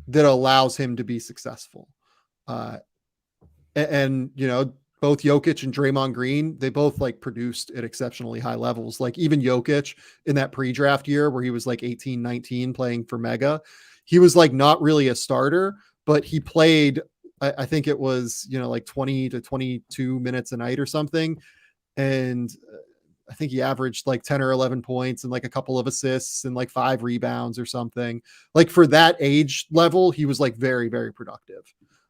that allows him to be successful? And both Jokic and Draymond Green, they both like produced at exceptionally high levels. Like even Jokic in that pre-draft year where he was like 18, 19 playing for Mega, he was like not really a starter, but he played, I think it was, like 20 to 22 minutes a night or something. And I think he averaged like 10 or 11 points and like a couple of assists and like 5 rebounds or something. Like for that age level, he was like very, very productive.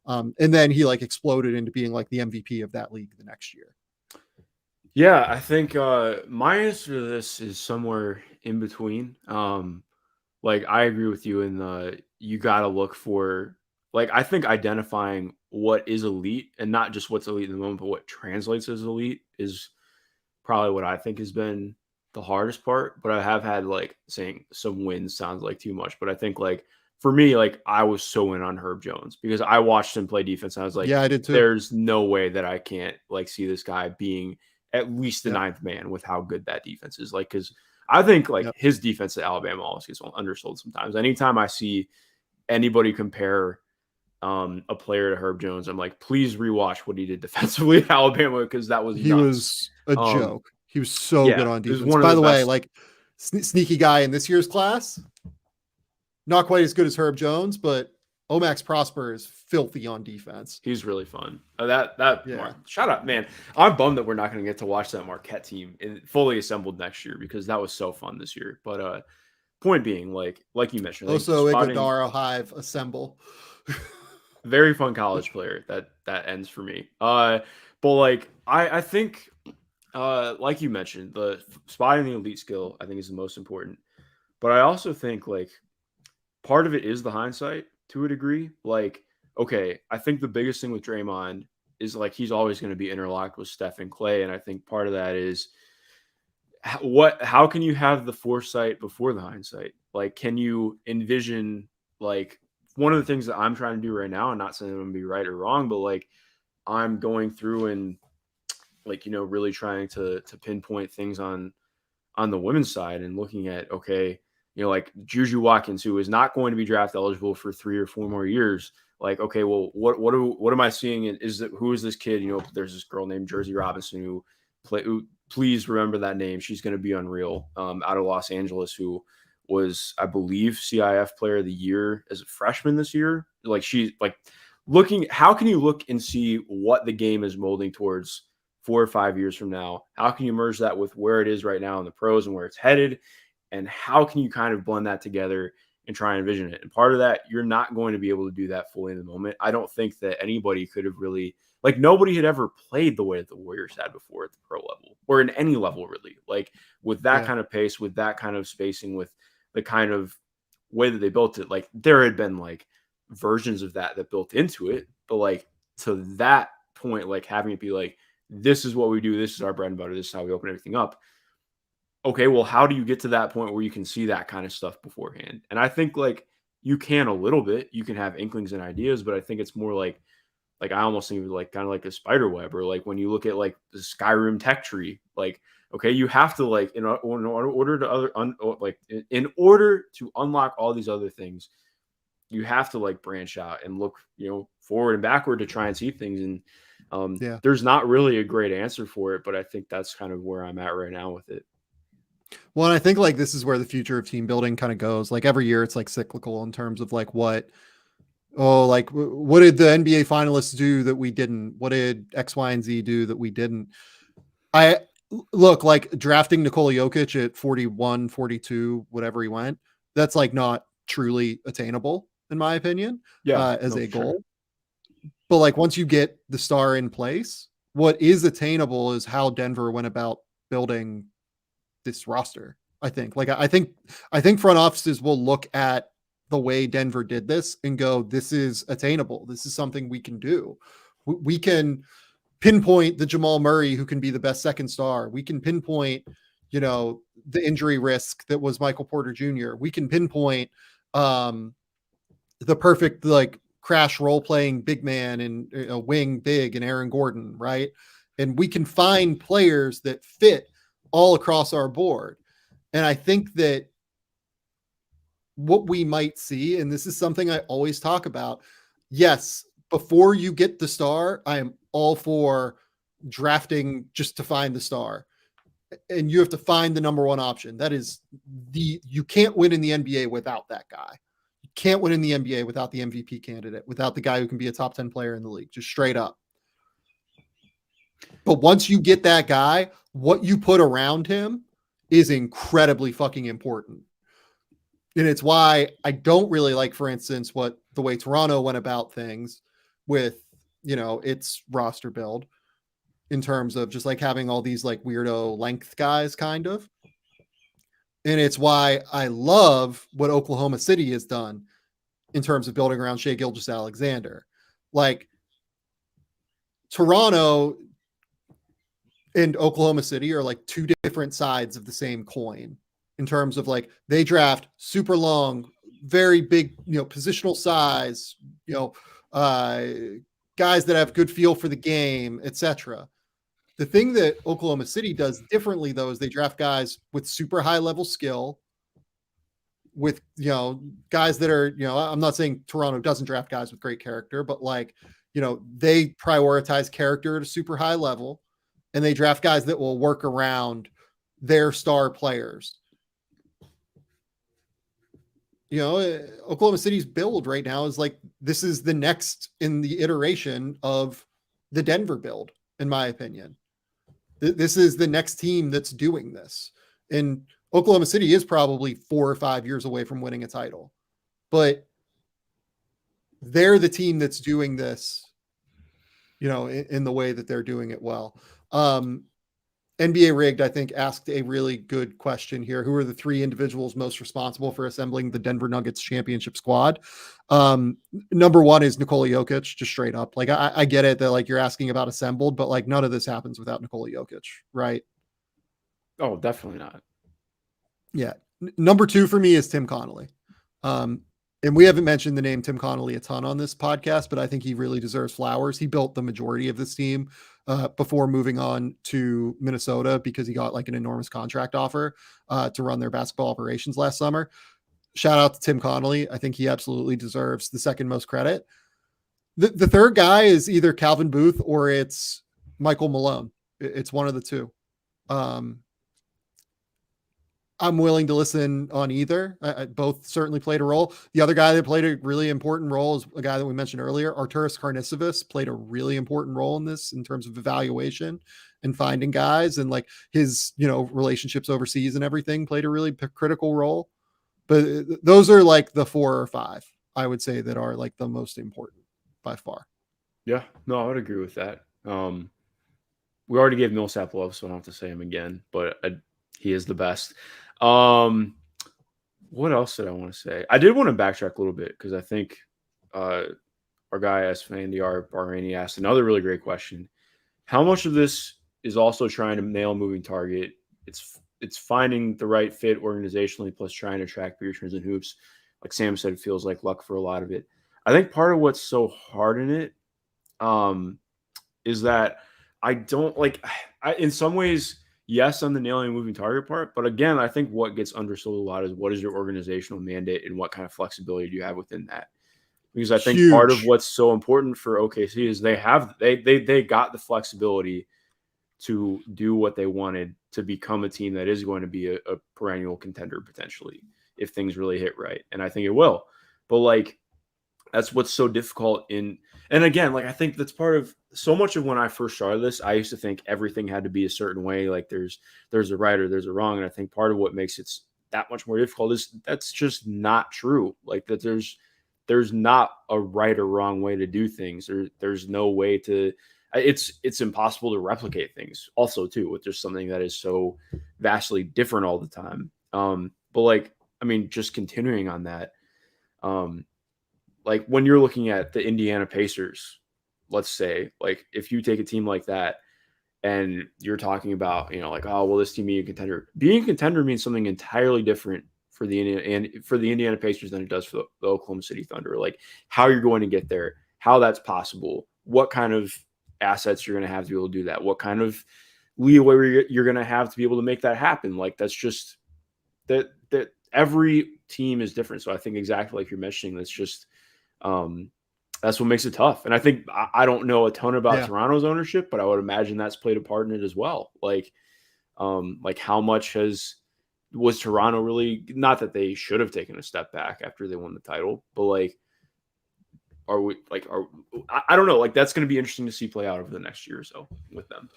And then he like exploded into being like the MVP of that league the next year. Yeah, I think my answer to this is somewhere in between. Like I agree with you in the you got to look for, like, I think identifying what is elite and not just what's elite in the moment, but what translates as elite is probably what I think has been the hardest part. But I have had like saying some wins sounds like too much, but I think like for me, like I was so in on Herb Jones because I watched him play defense. And I was like, yeah, I did too. There's no way that I can't like see this guy being at least the ninth man with how good that defense is. Like, because I think like his defense at Alabama always gets undersold sometimes. Anytime I see anybody compare a player to Herb Jones, I'm like, please rewatch what he did defensively at Alabama because that was he nuts. Was a joke. He was so good on defense. By the way, like sneaky guy in this year's class, not quite as good as Herb Jones, but Omax Prosper is filthy on defense. He's really fun. Shout out, man. I'm bummed that we're not going to get to watch that Marquette team fully assembled next year because that was so fun this year. But point being, like you mentioned, also Iguodala Hive assemble. Very fun college player. That ends for me. But like I think, like you mentioned, the spotting the elite skill I think is the most important. But I also think like part of it is the hindsight to a degree. Like, okay, I think the biggest thing with Draymond is like he's always going to be interlocked with Steph and Clay, and I think part of that is how can you have the foresight before the hindsight? Like, can you envision, like, one of the things that I'm trying to do right now, I'm not saying I'm going to be right or wrong, but like I'm going through and like, really trying to pinpoint things on the women's side and looking at, okay, like Juju Watkins, who is not going to be draft eligible for 3 or 4 more years. Like, okay, well, what am I seeing? And who is this kid? There's this girl named Jersey Robinson who please remember that name. She's going to be unreal. Out of Los Angeles, who was, I believe, CIF Player of the Year as a freshman this year. Like she's like looking. How can you look and see what the game is molding towards 4 or 5 years from now? How can you merge that with where it is right now in the pros and where it's headed? and how can you kind of blend that together and try and envision it. And part of that, you're not going to be able to do that fully in the moment. I don't think that anybody could have really, like, nobody had ever played the way that the Warriors had before at the pro level or in any level, really. Like, with that kind of pace, with that kind of spacing, with the kind of way that they built it, like, there had been like versions of that built into it. But like, to that point, like having it be like, this is what we do, this is our bread and butter, this is how we open everything up. Okay, well, how do you get to that point where you can see that kind of stuff beforehand? And I think like you can a little bit, you can have inklings and ideas, but I think it's more like I almost think of like kind of like a spider web, or like when you look at like the Skyrim tech tree, like, okay, you have to like in order to in order to unlock all these other things, you have to like branch out and look, forward and backward to try and see things. And there's not really a great answer for it, but I think that's kind of where I'm at right now with it. Well, and I think like this is where the future of team building kind of goes. Like every year it's like cyclical in terms of like what did the NBA finalists do that we didn't? What did X, Y, and Z do that we didn't? I look like drafting Nikola Jokic at 41, 42, whatever he went. That's like not truly attainable in my opinion, as a goal. Sure. But like once you get the star in place, what is attainable is how Denver went about building this roster. I think front offices will look at the way Denver did this and go, this is attainable. This is something we can do. We can pinpoint the Jamal Murray who can be the best second star. We can pinpoint, the injury risk that was Michael Porter Jr. We can pinpoint the perfect like crash role playing big man and wing big and Aaron Gordon, right? And we can find players that fit all across our board. And I think that what we might see, and this is something I always talk about, yes, before you get the star, I am all for drafting just to find the star. And you have to find the number one option. That is you can't win in the NBA without that guy. You can't win in the NBA without the MVP candidate, without the guy who can be a top 10 player in the league, just straight up. But once you get that guy, what you put around him is incredibly fucking important. And it's why I don't really like, for instance, the way Toronto went about things with, its roster build in terms of just like having all these like weirdo length guys kind of. And it's why I love what Oklahoma City has done in terms of building around Shai Gilgeous-Alexander. Like Toronto and Oklahoma City are like two different sides of the same coin in terms of like they draft super long, very big, positional size, guys that have good feel for the game, etc. The thing that Oklahoma City does differently though is they draft guys with super high level skill, with guys that are, I'm not saying Toronto doesn't draft guys with great character, but like, they prioritize character at a super high level. And they draft guys that will work around their star players. Oklahoma City's build right now is like, this is the next in the iteration of the Denver build, in my opinion. This is the next team that's doing this. And Oklahoma City is probably 4 or 5 years away from winning a title. But they're the team that's doing this, in the way that they're doing it well. NBA Rigged, I think, asked a really good question here. Who are the 3 individuals most responsible for assembling the Denver Nuggets championship squad? Number 1 is Nikola Jokic, just straight up. Like, I get it that like you're asking about assembled, but like none of this happens without Nikola Jokic, right? Oh, definitely not. Yeah. Number 2 for me is Tim Connolly. And we haven't mentioned the name Tim Connolly a ton on this podcast, but I think he really deserves flowers. He built the majority of this team before moving on to Minnesota because he got like an enormous contract offer to run their basketball operations last summer. Shout out to Tim Connolly. I think he absolutely deserves the second most credit. The third guy is either Calvin Booth or it's Michael Malone. It's one of the two. I'm willing to listen on either. Both certainly played a role. The other guy that played a really important role is a guy that we mentioned earlier, Arturas Karnisovas, played a really important role in this in terms of evaluation and finding guys, and like his, relationships overseas and everything played a really critical role. But those are like the 4 or 5, I would say, that are like the most important by far. Yeah, no, I would agree with that. We already gave Millsap love, so I don't have to say him again, but he is the best. What else did I want to say? I did want to backtrack a little bit because I think our guy Esfandiar Bahraini asked another really great question. How much of this is also trying to nail a moving target? It's finding the right fit organizationally, plus trying to track bigger trends and hoops. Like Sam said, it feels like luck for a lot of it. I think part of what's so hard in it is that I don't in some ways, yes, on the nailing and moving target part. But again, I think what gets undersold a lot is what is your organizational mandate and what kind of flexibility do you have within that? Because I think part of what's so important for OKC is they got the flexibility to do what they wanted to become a team that is going to be a perennial contender potentially if things really hit right. And I think it will. But that's what's so difficult and again, I think that's part of so much of when I first started this, I used to think everything had to be a certain way. Like there's a right or there's a wrong. And I think part of what makes it that much more difficult is that's just not true. Like that there's not a right or wrong way to do things. There's no way to, it's impossible to replicate things also too, with just something that is so vastly different all the time. But just continuing on that, when you're looking at the Indiana Pacers, let's say, if you take a team like that and you're talking about, this team being a contender. Being a contender means something entirely different for the Indiana Pacers than it does for the Oklahoma City Thunder. How you're going to get there, how that's possible, what kind of assets you're going to have to be able to do that, what kind of leeway you're going to have to be able to make that happen. That's just that every team is different. So I think exactly like you're mentioning, that's just that's what makes it tough. And I think I don't know a ton about Toronto's ownership, but I would imagine that's played a part in it as well. How much was Toronto really, not that they should have taken a step back after they won the title, but I don't know, that's going to be interesting to see play out over the next year or so with them.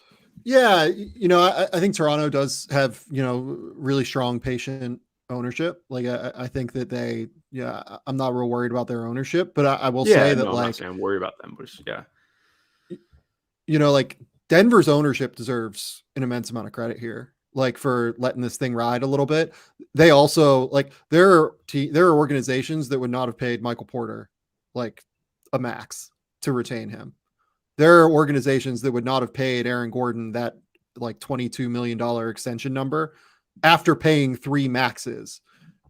Yeah. I think Toronto does have, really strong, patient ownership. I think that I'm not real worried about their ownership, but I will say that I'm not saying I'm worried about them, but Denver's ownership deserves an immense amount of credit here, for letting this thing ride a little bit. They also there are organizations that would not have paid Michael Porter a max to retain him. There are organizations that would not have paid Aaron Gordon that $22 million extension number after paying 3 maxes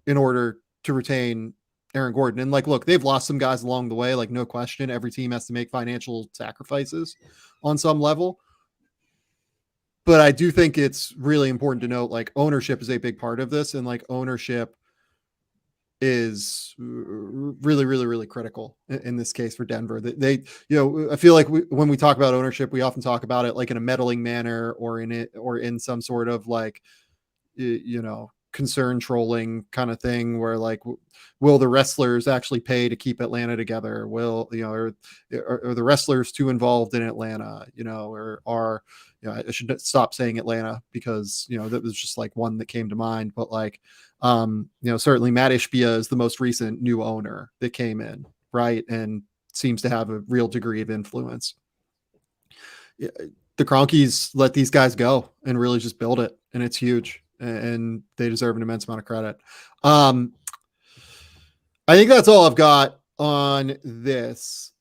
in order to retain Aaron Gordon. And look, they've lost some guys along the way. No question, every team has to make financial sacrifices on some level. But I do think it's really important to note, ownership is a big part of this. And ownership is really, really, really critical in this case for Denver. They I feel like when we talk about ownership, we often talk about it in a meddling manner or in some sort of concern trolling kind of thing where will the wrestlers actually pay to keep Atlanta together? Will, are the wrestlers too involved in Atlanta, or are, I should stop saying Atlanta because, that was just one that came to mind, but certainly Matt Ishbia is the most recent new owner that came in, right, and seems to have a real degree of influence. The Cronkies let these guys go and really just build it, and it's huge, and they deserve an immense amount of credit. I think that's all I've got on this.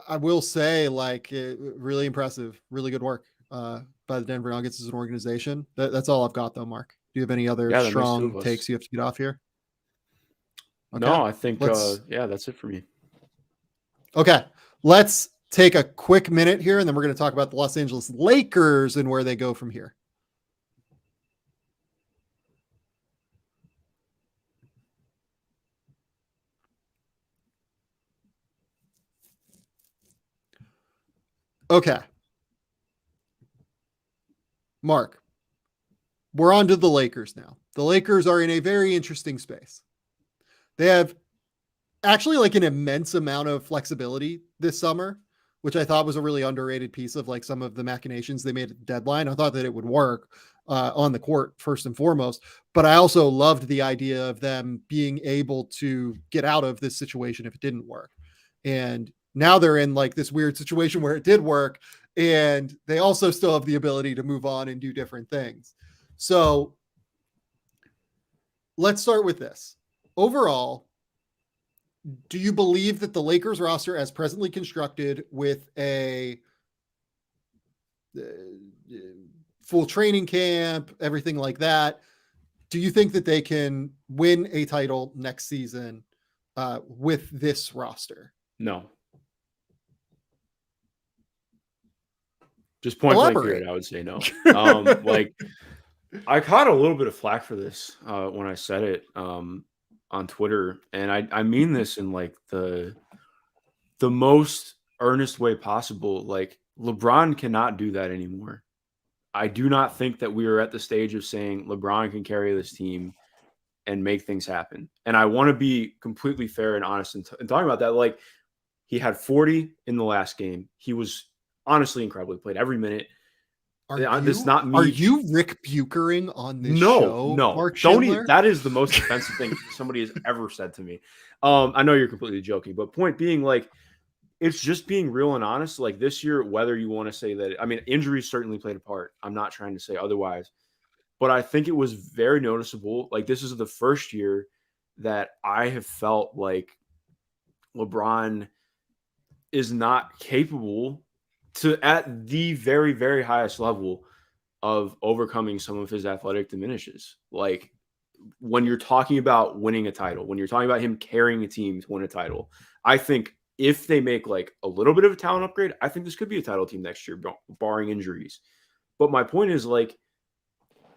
I will say, really impressive, really good work by the Denver Nuggets as an organization. That's all I've got, though, Mark. Do you have any other strong takes you have to get off here? Okay. No, I think, that's it for me. Okay. Let's take a quick minute here, and then we're going to talk about the Los Angeles Lakers and where they go from here. Okay. Mark, we're on to the Lakers now. the Lakers are in a very interesting space. They have actually like an immense amount of flexibility this summer, which I thought was a really underrated piece of like some of the machinations they made at the deadline. I thought that it would work on the court first and foremost, but I also loved the idea of them being able to get out of this situation if it didn't work. And now they're in like this weird situation where it did work, and they also still have the ability to move on and do different things. So let's start with this. Overall, do you believe that the Lakers roster as presently constructed with a full training camp, everything like that, do you think that they can win a title next season with this roster? No. Just point blank period, I would say no. Like, I caught a little bit of flack for this when I said it on Twitter, and I mean this in like the most earnest way possible. Like, LeBron cannot do that anymore. I do not think that we are at the stage of saying LeBron can carry this team and make things happen. And I want to be completely fair and honest in talking about that. Like, he had 40 in the last game. He was honestly incredible. He played every minute. Are you Rick Buchering on this show? No, Mark don't Schindler? even. That is the most offensive thing somebody has ever said to me. I know you're completely joking, but point being, like, it's just being real and honest. Like, this year, whether you want to say that, I mean, injuries certainly played a part. I'm not trying to say otherwise, but I think it was very noticeable. Like, this is the first year that I have felt like LeBron is not capable to, at the very, very highest level, of overcoming some of his athletic diminishes. Like, when you're talking about winning a title, when you're talking about him carrying a team to win a title, I think if they make like a little bit of a talent upgrade, I think this could be a title team next year, barring injuries. But my point is, like,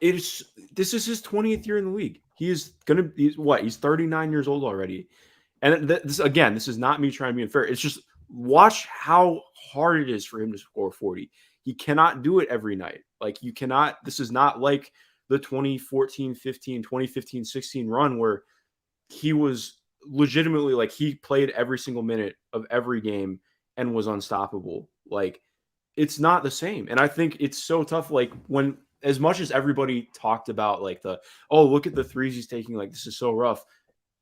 this is his 20th year in the league. He's 39 years old already. And this is not me trying to be unfair. It's just, watch how hard it is for him to score 40. He cannot do it every night. Like, you cannot, this is not like the 2015-16 run where he was legitimately, like, he played every single minute of every game and was unstoppable. Like, it's not the same. And I think it's so tough. Like, when, as much as everybody talked about like look at the threes he's taking, like, this is so rough.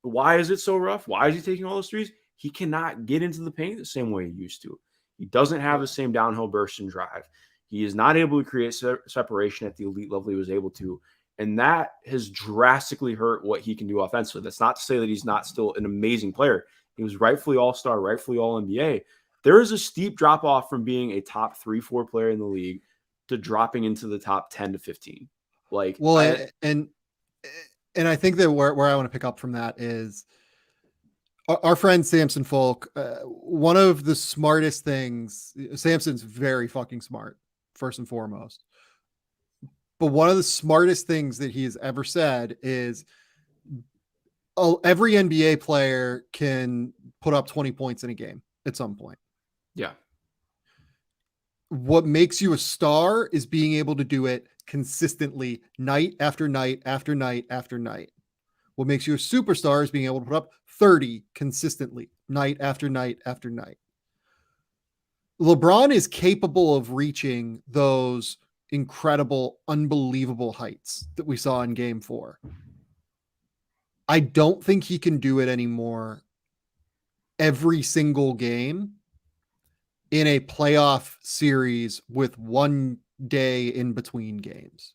Why is it so rough? Why is he taking all those threes? He cannot get into the paint the same way he used to. He doesn't have the same downhill burst and drive. He is not able to create separation at the elite level he was able to. And that has drastically hurt what he can do offensively. That's not to say that he's not still an amazing player. He was rightfully all-star, rightfully all-NBA. There is a steep drop-off from being a top 3-4 player in the league to dropping into the top 10 to 15. Like, well, and I think that where I want to pick up from that is our friend Samson Folk. One of the smartest things, Samson's very fucking smart, first and foremost. But one of the smartest things that he has ever said is, every NBA player can put up 20 points in a game at some point. Yeah. What makes you a star is being able to do it consistently, night after night after night after night. What makes you a superstar is being able to put up 30 consistently, night after night after night. LeBron is capable of reaching those incredible, unbelievable heights that we saw in Game 4. I don't think he can do it anymore every single game in a playoff series with one day in between games.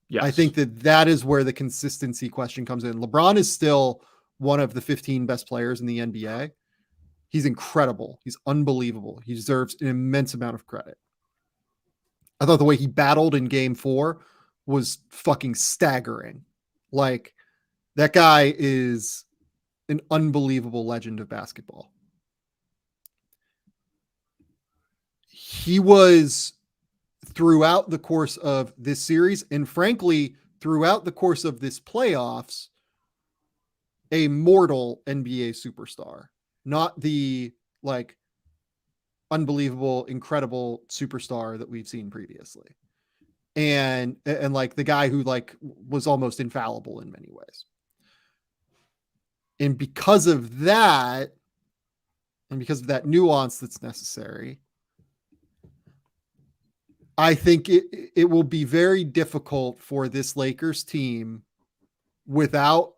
Yes. I think that is where the consistency question comes in. LeBron is still one of the 15 best players in the NBA. He's incredible. He's unbelievable. He deserves an immense amount of credit. I thought the way he battled in Game 4 was fucking staggering. Like, that guy is an unbelievable legend of basketball. He was, throughout the course of this series, and frankly, throughout the course of this playoffs, a mortal NBA superstar, not the like unbelievable, incredible superstar that we've seen previously. and like the guy who like was almost infallible in many ways. And because of that, nuance that's necessary, I think it will be very difficult for this Lakers team without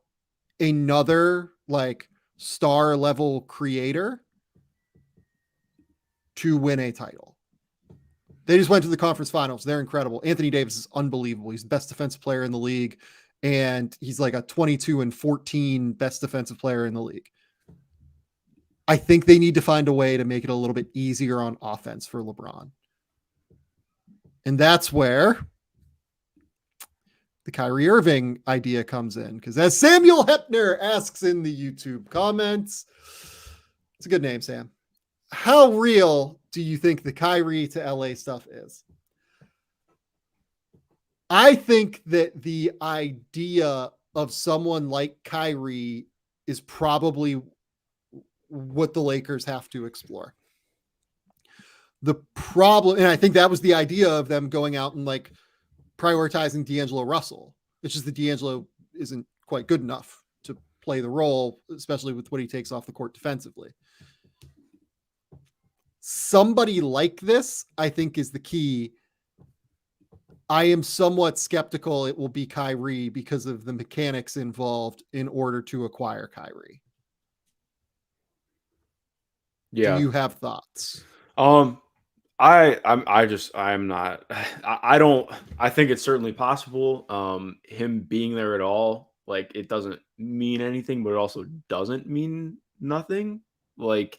another like star level creator to win a title. They just went to the conference finals. They're incredible. Anthony Davis is unbelievable. He's the best defensive player in the league, and he's like a 22-14 best defensive player in the league. I think they need to find a way to make it a little bit easier on offense for LeBron. And that's where the Kyrie Irving idea comes in. Because as Samuel Hepner asks in the YouTube comments, it's a good name, Sam. How real do you think the Kyrie to LA stuff is? I think that the idea of someone like Kyrie is probably what the Lakers have to explore. The problem, and I think that was the idea of them going out and like prioritizing D'Angelo Russell. It's just that D'Angelo isn't quite good enough to play the role, especially with what he takes off the court defensively. Somebody like this, I think, is the key. I am somewhat skeptical it will be Kyrie because of the mechanics involved in order to acquire Kyrie. Yeah. Do you have thoughts? I think it's certainly possible. Him being there at all, like, it doesn't mean anything, but it also doesn't mean nothing. Like,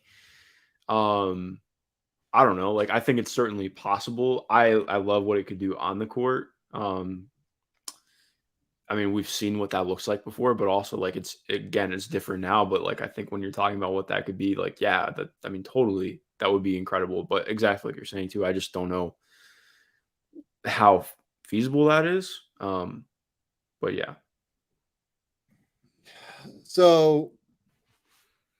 I don't know. Like, I think it's certainly possible. I love what it could do on the court. I mean, we've seen what that looks like before, but also like it's different now. But like, I think when you're talking about what that could be, like, yeah, totally, that would be incredible. But exactly like you're saying too, I just don't know how feasible that is. But yeah. So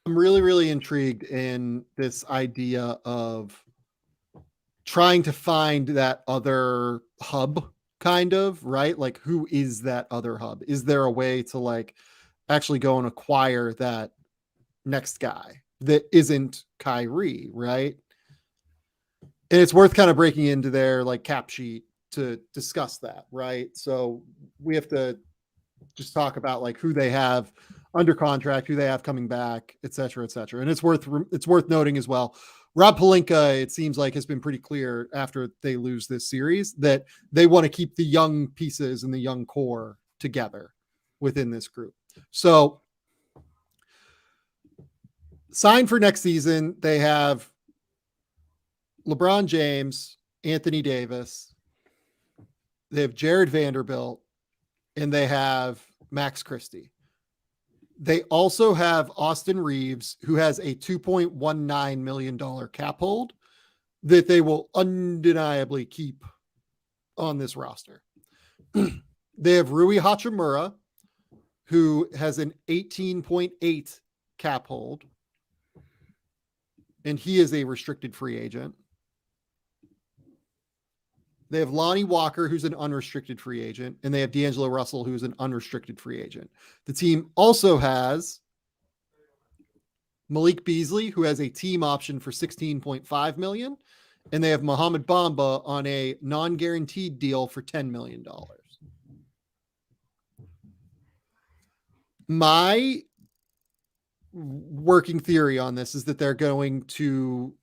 I'm really, really intrigued in this idea of trying to find that other hub, kind of, right? Like, who is that other hub? Is there a way to like actually go and acquire that next guy that isn't Kyrie, right? And it's worth kind of breaking into their like cap sheet to discuss that, right? So we have to just talk about like who they have under contract, who they have coming back, et cetera, et cetera. And it's worth noting as well, Rob Pelinka, it seems like, has been pretty clear after they lose this series that they want to keep the young pieces and the young core together within this group. So signed for next season, they have LeBron James, Anthony Davis, they have Jared Vanderbilt, and they have Max Christie. They also have Austin Reeves, who has a $2.19 million cap hold that they will undeniably keep on this roster. They have Rui Hachimura, who has an 18.8 cap hold, and he is a restricted free agent. They have Lonnie Walker, who's an unrestricted free agent, and they have D'Angelo Russell, who's an unrestricted free agent. The team also has Malik Beasley, who has a team option for $16.5 million, and they have Mohamed Bamba on a non-guaranteed deal for $10 million. My working theory on this is that they're going to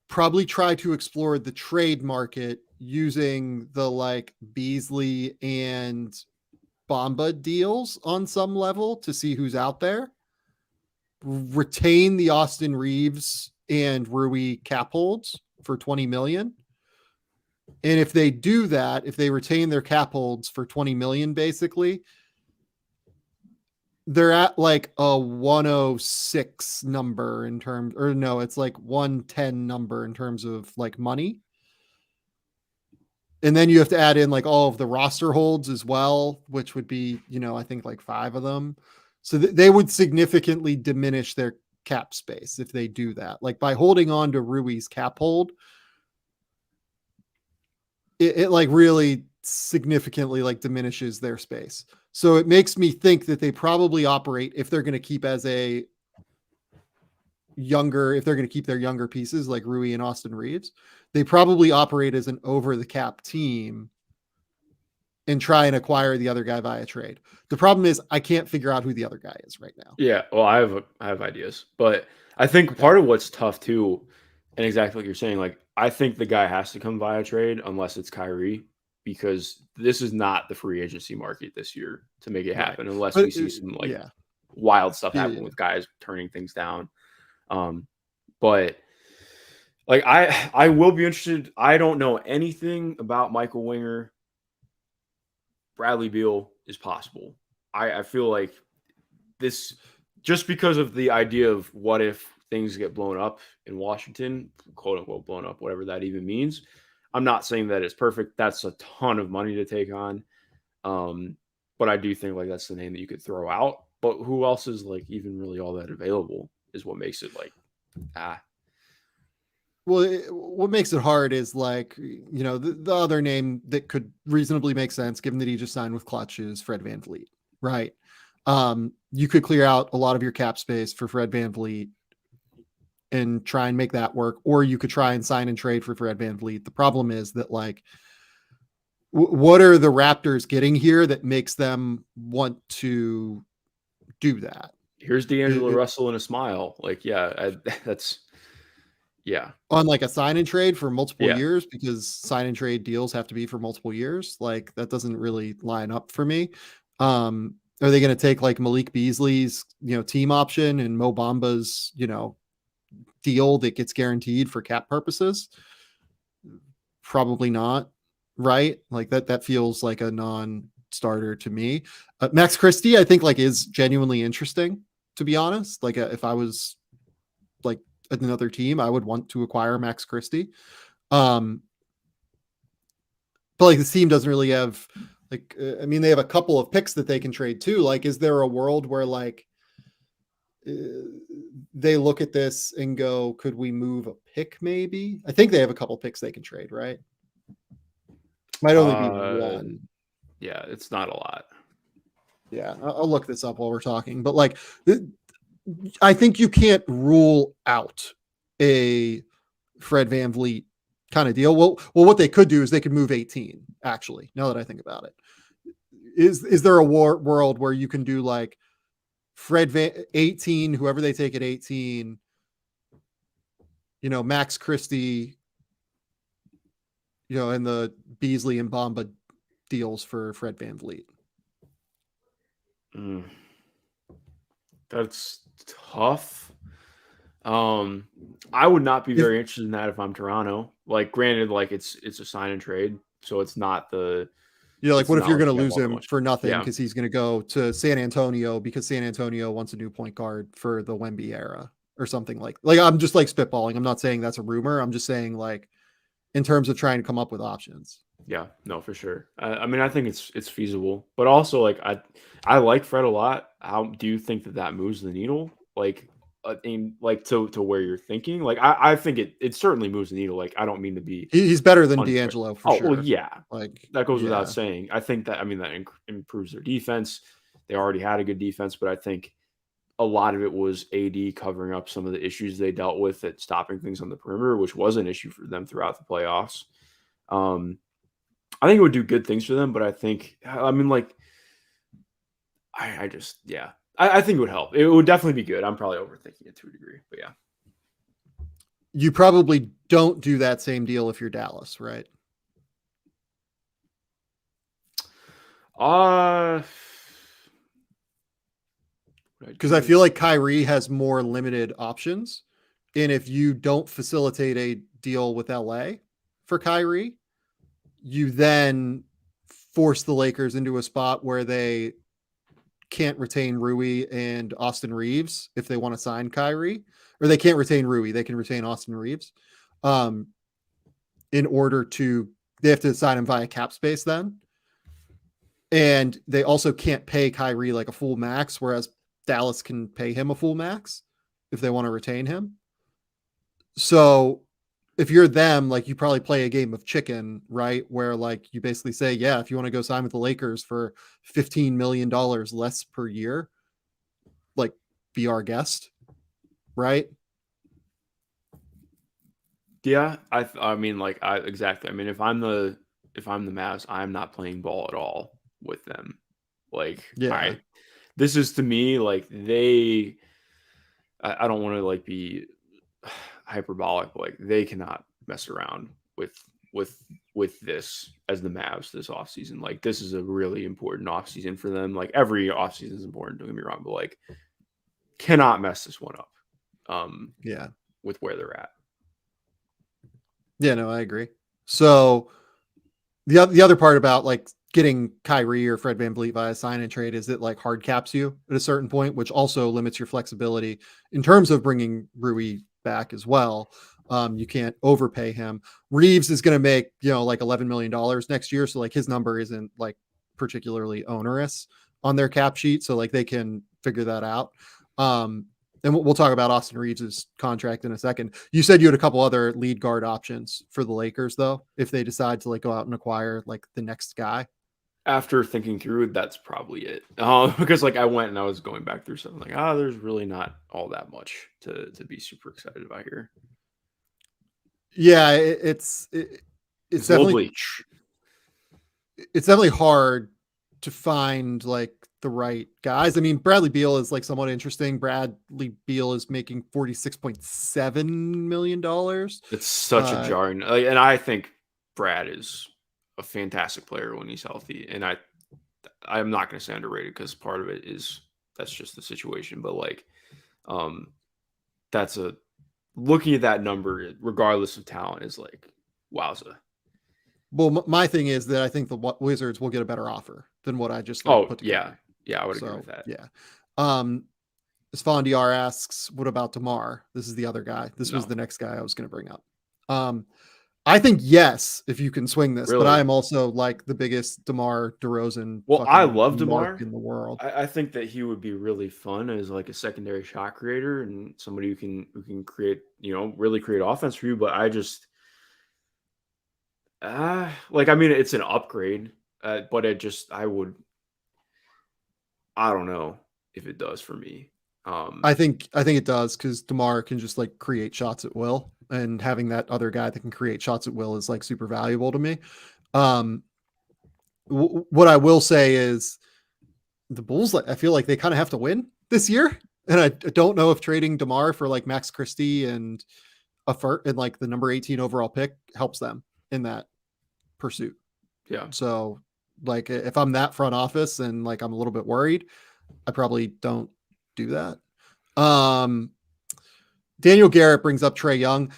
probably try to explore the trade market using the like Beasley and Bamba deals on some level to see who's out there, retain the Austin Reeves and Rui cap holds for $20 million. And if they do that, if they retain their cap holds for $20 million, basically, they're at like a 106 number in terms, or no, it's like 110 number in terms of like money. And then you have to add in like all of the roster holds as well, which would be, I think like 5 of them. So they would significantly diminish their cap space if they do that. Like by holding on to Rui's cap hold, it like really significantly like diminishes their space. So it makes me think that they probably operate, if they're going to keep as a younger, if they're going to keep their younger pieces like Rui and Austin Reeves, they probably operate as an over the cap team and try and acquire the other guy via trade. The problem is I can't figure out who the other guy is right now. Yeah, well, I have ideas, but I think part of what's tough too, and exactly what you're saying, like I think the guy has to come via trade unless it's Kyrie, because this is not the free agency market this year to make it happen unless we see some like wild stuff happen with guys turning things down. But like I will be interested. I don't know anything about Michael Winger. Bradley Beal is possible. I feel like this, just because of the idea of what if things get blown up in Washington, quote unquote blown up, whatever that even means. I'm not saying that it's perfect. That's a ton of money to take on. But I do think like that's the name that you could throw out. But who else is like even really all that available is what makes it like, Well, what makes it hard is like, you know, the other name that could reasonably make sense, given that he just signed with Clutch, is Fred VanVleet, right? You could clear out a lot of your cap space for Fred VanVleet and try and make that work, or you could try and sign and trade for Fred VanVleet. The problem is that like, what are the Raptors getting here that makes them want to do that? Here's D'Angelo Russell in a smile. Like, that's. Yeah. On like a sign and trade for multiple years, because sign and trade deals have to be for multiple years. Like that doesn't really line up for me. Are they going to take like Malik Beasley's, you know, team option and Mo Bamba's, you know, deal that gets guaranteed for cap purposes? Probably not. Right. Like that feels like a non-starter to me. Max Christie, I think like is genuinely interesting, to be honest. Like if I was like another team, I would want to acquire Max Christie. But like the team doesn't really have like, I mean, they have a couple of picks that they can trade too. Like, is there a world where like they look at this and go, could we move a pick? Maybe. I think they have a couple picks they can trade, right? Might only be one. Yeah, it's not a lot. Yeah, I'll look this up while we're talking. But like, I think you can't rule out a Fred VanVleet kind of deal. Well, what they could do is they could move 18. Actually, now that I think about it, is there a world where you can do like Fred 18, whoever they take at 18, you know, Max Christie, you know, and the Beasley and Bamba deals for Fred VanVleet? That's tough. I would not be very interested in that if I'm Toronto. Like, granted, like it's a sign and trade, so it's not the. Yeah, like what if you're going to lose him for nothing because he's going to go to San Antonio because San Antonio wants a new point guard for the Wemby era or something like I'm just like spitballing. I'm not saying that's a rumor. I'm just saying like in terms of trying to come up with options. Yeah, no, for sure. I mean, I think it's feasible, but also like I like Fred a lot. How do you think that moves the needle? Like, to where you're thinking. Like, I think it certainly moves the needle. Like, I don't mean to be. He's better than D'Angelo for sure. Well, yeah, like that goes without saying. I think that that improves their defense. They already had a good defense, but I think a lot of it was AD covering up some of the issues they dealt with at stopping things on the perimeter, which was an issue for them throughout the playoffs. I think it would do good things for them, but I think, I mean, like, I just, I think it would help. It would definitely be good. I'm probably overthinking it to a degree, but yeah. You probably don't do that same deal if you're Dallas, right? Because I feel like Kyrie has more limited options. And if you don't facilitate a deal with LA for Kyrie, you then force the Lakers into a spot where they can't retain Rui and Austin Reeves if they want to sign Kyrie, or they can't retain Rui. They can retain Austin Reeves in order to, they have to sign him via cap space then. And they also can't pay Kyrie like a full max, whereas Dallas can pay him a full max if they want to retain him. So if you're them, like you probably play a game of chicken, right? Where like you basically say, yeah, if you want to go sign with the Lakers for $15 million less per year, like be our guest, right? Yeah, I mean, like, exactly. I mean, if I'm the Mavs, I'm not playing ball at all with them. Like, Yeah. this is to me like I don't want to like be hyperbolic, but like they cannot mess around with this as the Mavs this offseason. Like, this is a really important offseason for them. Like, every offseason is important, don't get me wrong, but like cannot mess this one up. Yeah. With where they're at. Yeah, no, I agree. So the other part about like getting Kyrie or Fred VanVleet via sign and trade is it like hard caps you at a certain point, which also limits your flexibility in terms of bringing Rui back as well. You can't overpay him. Reeves is going to make, like $11 million next year. So like his number isn't like particularly onerous on their cap sheet. So like they can figure that out. And we'll talk about Austin Reeves' contract in a second. You said you had a couple other lead guard options for the Lakers, though, if they decide to like go out and acquire like the next guy. After thinking through it, that's probably it. Because like I went and I was going back through something like, there's really not all that much to be super excited about here. Yeah, it's definitely bleach. It's definitely hard to find like the right guys. I mean, Bradley Beal is like somewhat interesting. Bradley Beal is making $46.7 million. It's such a jarring, like, and I think Brad is a fantastic player when he's healthy. And I'm not going to say underrated because part of it is that's just the situation. But like, that's looking at that number, regardless of talent, is like, wowza. Well, my thing is that I think the Wizards will get a better offer than what I just put together. Yeah, I would agree with that. Yeah. Sfondiar asks, what about DeMar? This is the other guy. This was the next guy I was going to bring up. I think yes, if you can swing this, but I am also like the biggest DeMar DeRozan. Well, I love DeMar in the world. I think that he would be really fun as like a secondary shot creator and somebody who can create, really create offense for you. But I just, like, I mean, it's an upgrade, but I don't know if it does for me. I think it does because DeMar can just like create shots at will, and having that other guy that can create shots at will is like super valuable to me. What I will say is the Bulls, I feel like they kind of have to win this year, and I don't know if trading DeMar for like Max Christie and like the number 18 overall pick helps them in that pursuit. Yeah. So like if I'm that front office and like I'm a little bit worried, I probably don't do that. Daniel Garrett brings up Trae Young.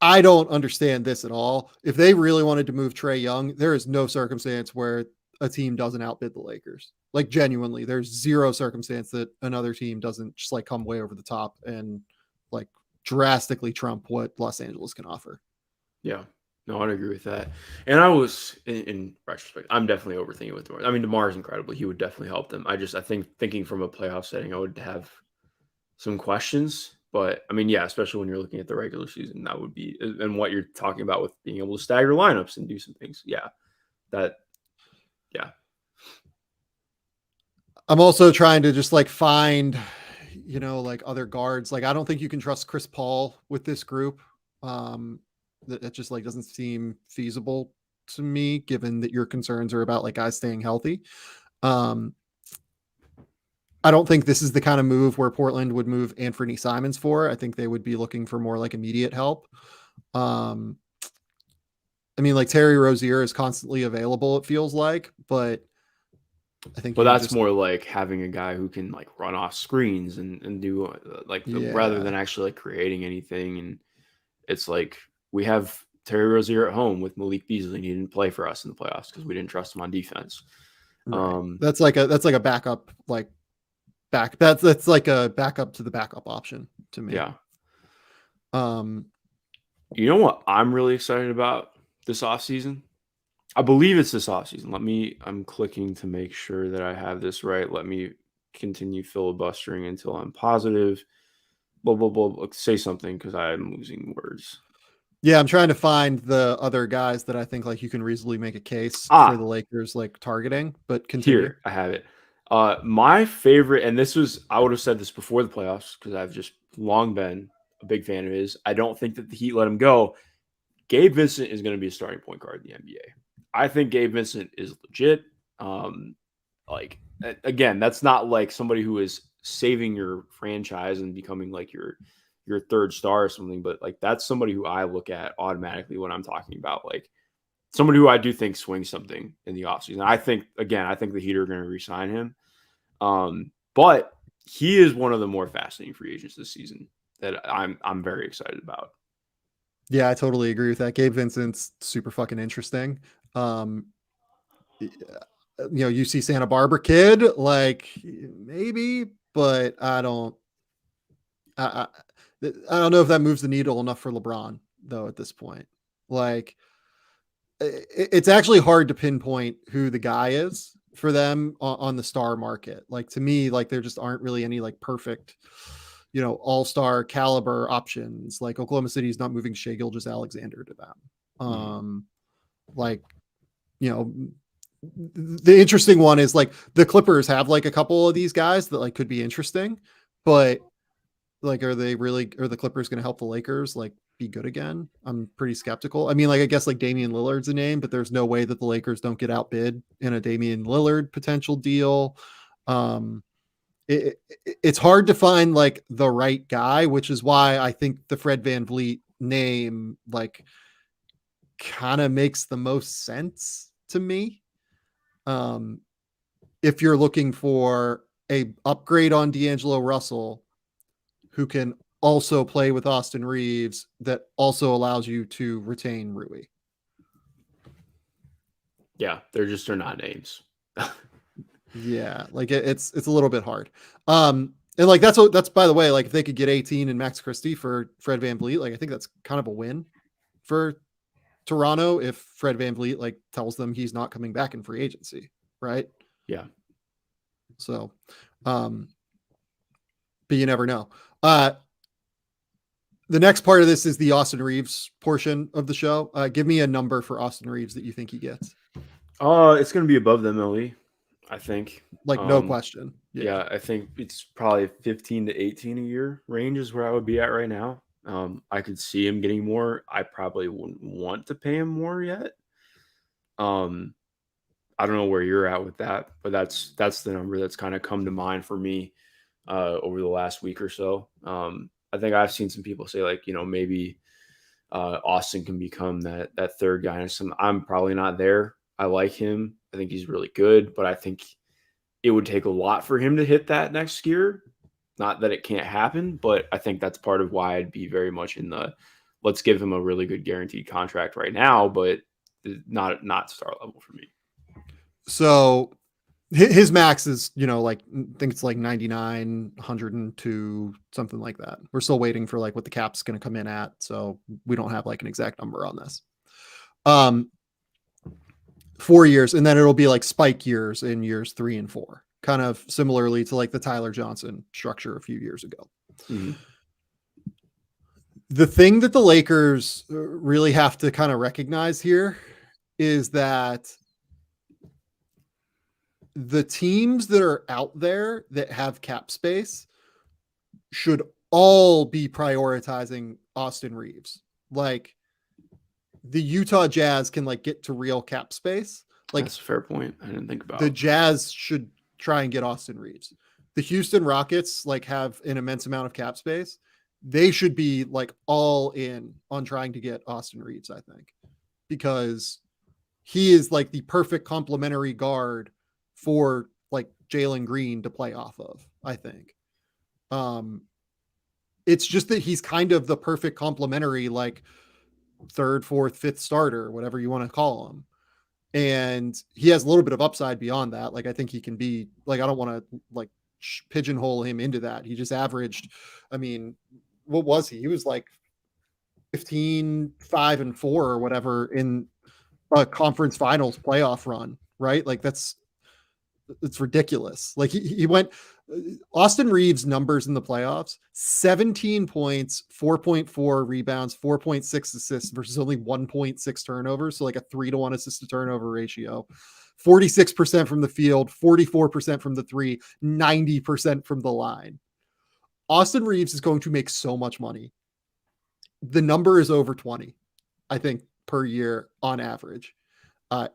I don't understand this at all. If they really wanted to move Trae Young, there is no circumstance where a team doesn't outbid the Lakers. Like genuinely, there's zero circumstance that another team doesn't just like come way over the top and like drastically trump what Los Angeles can offer. Yeah. No, I'd agree with that. And I was, in retrospect, I'm definitely overthinking with DeMar. I mean, DeMar is incredible. He would definitely help them. I think thinking from a playoff setting, I would have some questions. But, I mean, yeah, especially when you're looking at the regular season, that would be – and what you're talking about with being able to stagger lineups and do some things. Yeah. Yeah. I'm also trying to just, like, find, like, other guards. Like, I don't think you can trust Chris Paul with this group. That just like doesn't seem feasible to me, given that your concerns are about like guys staying healthy. I don't think this is the kind of move where Portland would move Anthony Simons for. I think they would be looking for more like immediate help. I mean, like Terry Rozier is constantly available, it feels like, but I think, but that's more like having a guy who can like run off screens and do rather than actually like creating anything. And it's like, we have Terry Rozier at home with Malik Beasley, and he didn't play for us in the playoffs because we didn't trust him on defense. Right. That's like a backup, that's like a backup to the backup option to me. Yeah. You know what I'm really excited about this offseason? I believe it's this offseason. I'm clicking to make sure that I have this right. Let me continue filibustering until I'm positive. Blah, blah, blah. Say something because I'm losing words. Yeah, I'm trying to find the other guys that I think like you can reasonably make a case for the Lakers like targeting, but continue. Here, I have it. My favorite, and this was, I would have said this before the playoffs because I've just long been a big fan of his. I don't think that the Heat let him go. Gabe Vincent is going to be a starting point guard in the NBA. I think Gabe Vincent is legit. Like, again, that's not like somebody who is saving your franchise and becoming like your third star or something, but like that's somebody who I look at automatically when I'm talking about like somebody who I do think swings something in the offseason. I think the Heat are going to re-sign him. But he is one of the more fascinating free agents this season that I'm very excited about. Yeah, I totally agree with that. Gabe Vincent's super fucking interesting. UC Santa Barbara kid, like maybe, but I don't know if that moves the needle enough for LeBron though at this point. Like it's actually hard to pinpoint who the guy is for them on the star market. Like to me, like there just aren't really any like perfect, all-star caliber options. Like Oklahoma City is not moving Shai Gilgeous-Alexander to them. The interesting one is like the Clippers have like a couple of these guys that like could be interesting, but like, are the Clippers going to help the Lakers like be good again? I'm pretty skeptical. I mean, like, I guess like Damian Lillard's a name, but there's no way that the Lakers don't get outbid in a Damian Lillard potential deal. It's hard to find like the right guy, which is why I think the Fred VanVleet name like kind of makes the most sense to me. If you're looking for a upgrade on D'Angelo Russell, who can also play with Austin Reeves, that also allows you to retain Rui. Yeah, they're not names. Yeah, like it's a little bit hard. And like that's by the way, like if they could get 18 and Max Christie for Fred VanVleet, like I think that's kind of a win for Toronto if Fred VanVleet like tells them he's not coming back in free agency, right? Yeah. So, but you never know. The next part of this is the Austin Reeves portion of the show. Give me a number for Austin Reeves that you think he gets. It's going to be above the MLE, I think. Like no question. Yeah, I think it's probably 15 to 18 a year range is where I would be at right now. I could see him getting more. I probably wouldn't want to pay him more yet. I don't know where you're at with that, but that's the number that's kind of come to mind for me over the last week or so. I think I've seen some people say like, maybe Austin can become that third guy. And I'm probably not there. I like him. I think he's really good, but I think it would take a lot for him to hit that next year. Not that it can't happen, but I think that's part of why I'd be very much in the let's give him a really good guaranteed contract right now, but not star level for me. So his max is, like I think it's like 99, 102, something like that. We're still waiting for like what the cap's going to come in at. So we don't have like an exact number on this. 4 years, and then it'll be like spike years in years 3 and 4, kind of similarly to like the Tyler Johnson structure a few years ago. Mm-hmm. The thing that the Lakers really have to kind of recognize here is that the teams that are out there that have cap space should all be prioritizing Austin Reeves. Like the Utah Jazz can like get to real cap space. Like that's a fair point. I didn't think about the Jazz should try and get Austin Reeves. The Houston Rockets like have an immense amount of cap space. They should be like all in on trying to get Austin Reeves, I think, because he is like the perfect complementary guard for like Jalen Green to play off of, I think. It's just that he's kind of the perfect complementary, like third, fourth, fifth starter, whatever you want to call him. And he has a little bit of upside beyond that. Like, I think he can be like, I don't want to like pigeonhole him into that. He just averaged, I mean, what was he? He was like 15, 5 and 4 or whatever in a conference finals playoff run, right? Like that's it's ridiculous. Like he went Austin Reeves numbers in the playoffs, 17 points, 4.4 rebounds, 4.6 assists versus only 1.6 turnovers. So like a 3-to-1 assist to turnover ratio, 46% from the field, 44% from the three, 90% from the line. Austin Reeves is going to make so much money. The number is over 20, I think, per year on average.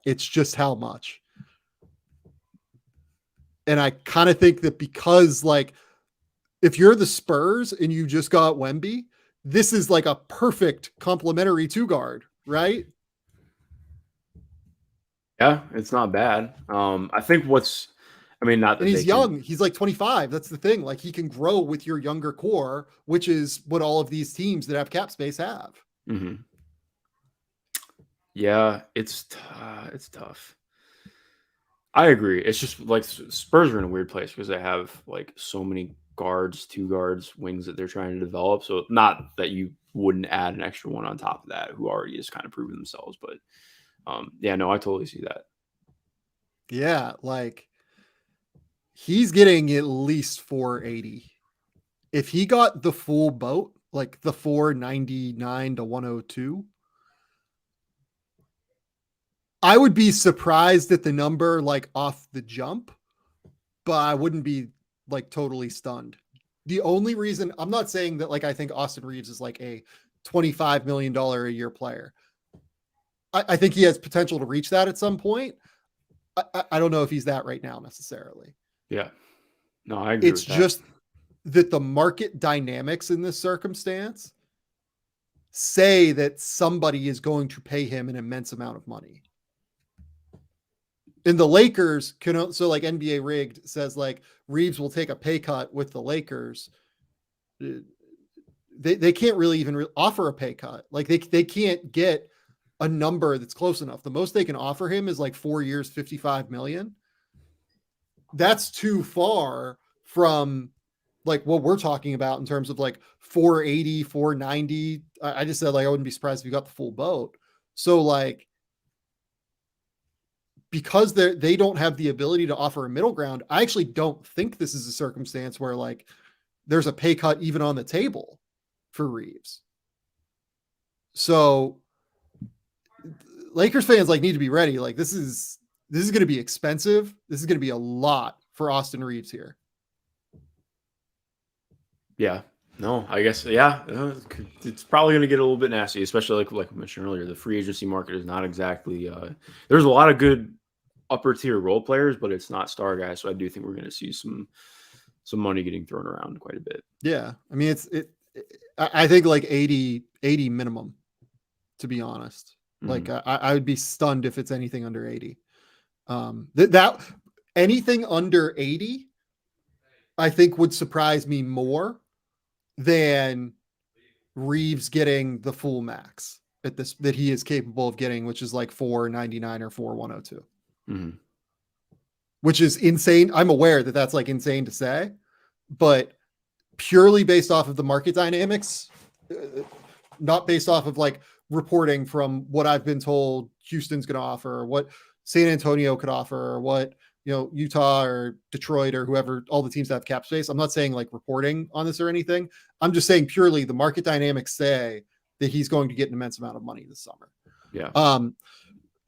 It's just how much. And I kind of think that because, like, if you're the Spurs and you just got Wemby, this is like a perfect complementary two guard, right? Yeah, it's not bad. I think not that and he's young. He's like 25. That's the thing. Like, he can grow with your younger core, which is what all of these teams that have cap space have. Mm-hmm. Yeah, it's tough. I agree. It's just like Spurs are in a weird place because they have like so many guards, two guards, wings that they're trying to develop. So not that you wouldn't add an extra one on top of that who already has kind of proven themselves. But yeah, no, I totally see that. Yeah, like he's getting at least 480. If he got the full boat, like the 499 to 102, I would be surprised at the number like off the jump, but I wouldn't be like totally stunned. The only reason I'm not saying that like I think Austin Reeves is like a $25 million a year player. I think he has potential to reach that at some point. I don't know if he's that right now necessarily. Yeah. No, I agree. It's just that the market dynamics in this circumstance say that somebody is going to pay him an immense amount of money. And the Lakers can, so like NBA Rigged says like Reeves will take a pay cut with the Lakers. They can't really even offer a pay cut. Like they can't get a number that's close enough. The most they can offer him is like 4 years, 55 million. That's too far from like what we're talking about in terms of like 480, 490. I just said like I wouldn't be surprised if you got the full boat. So like because they don't have the ability to offer a middle ground, I actually don't think this is a circumstance where like there's a pay cut even on the table for Reeves. So Lakers fans like need to be ready. Like this is going to be expensive. This is going to be a lot for Austin Reeves here. Yeah. No, I guess, yeah, it's probably going to get a little bit nasty, especially like I mentioned earlier, the free agency market is not exactly, there's a lot of good upper tier role players, but it's not star guys. So I do think we're going to see some money getting thrown around quite a bit. Yeah. I mean, I think like 80 minimum, to be honest. Mm-hmm. Like I would be stunned if it's anything under 80. That anything under 80, I think would surprise me more than Reeves getting the full max at this that he is capable of getting, which is like 499 or 4102. Mm-hmm. Which is insane. I'm aware that that's like insane to say, but purely based off of the market dynamics, not based off of like reporting from what I've been told Houston's going to offer, or what San Antonio could offer, or what, you know, Utah or Detroit or whoever, all the teams that have cap space. I'm not saying like reporting on this or anything. I'm just saying purely the market dynamics say that he's going to get an immense amount of money this summer. Yeah.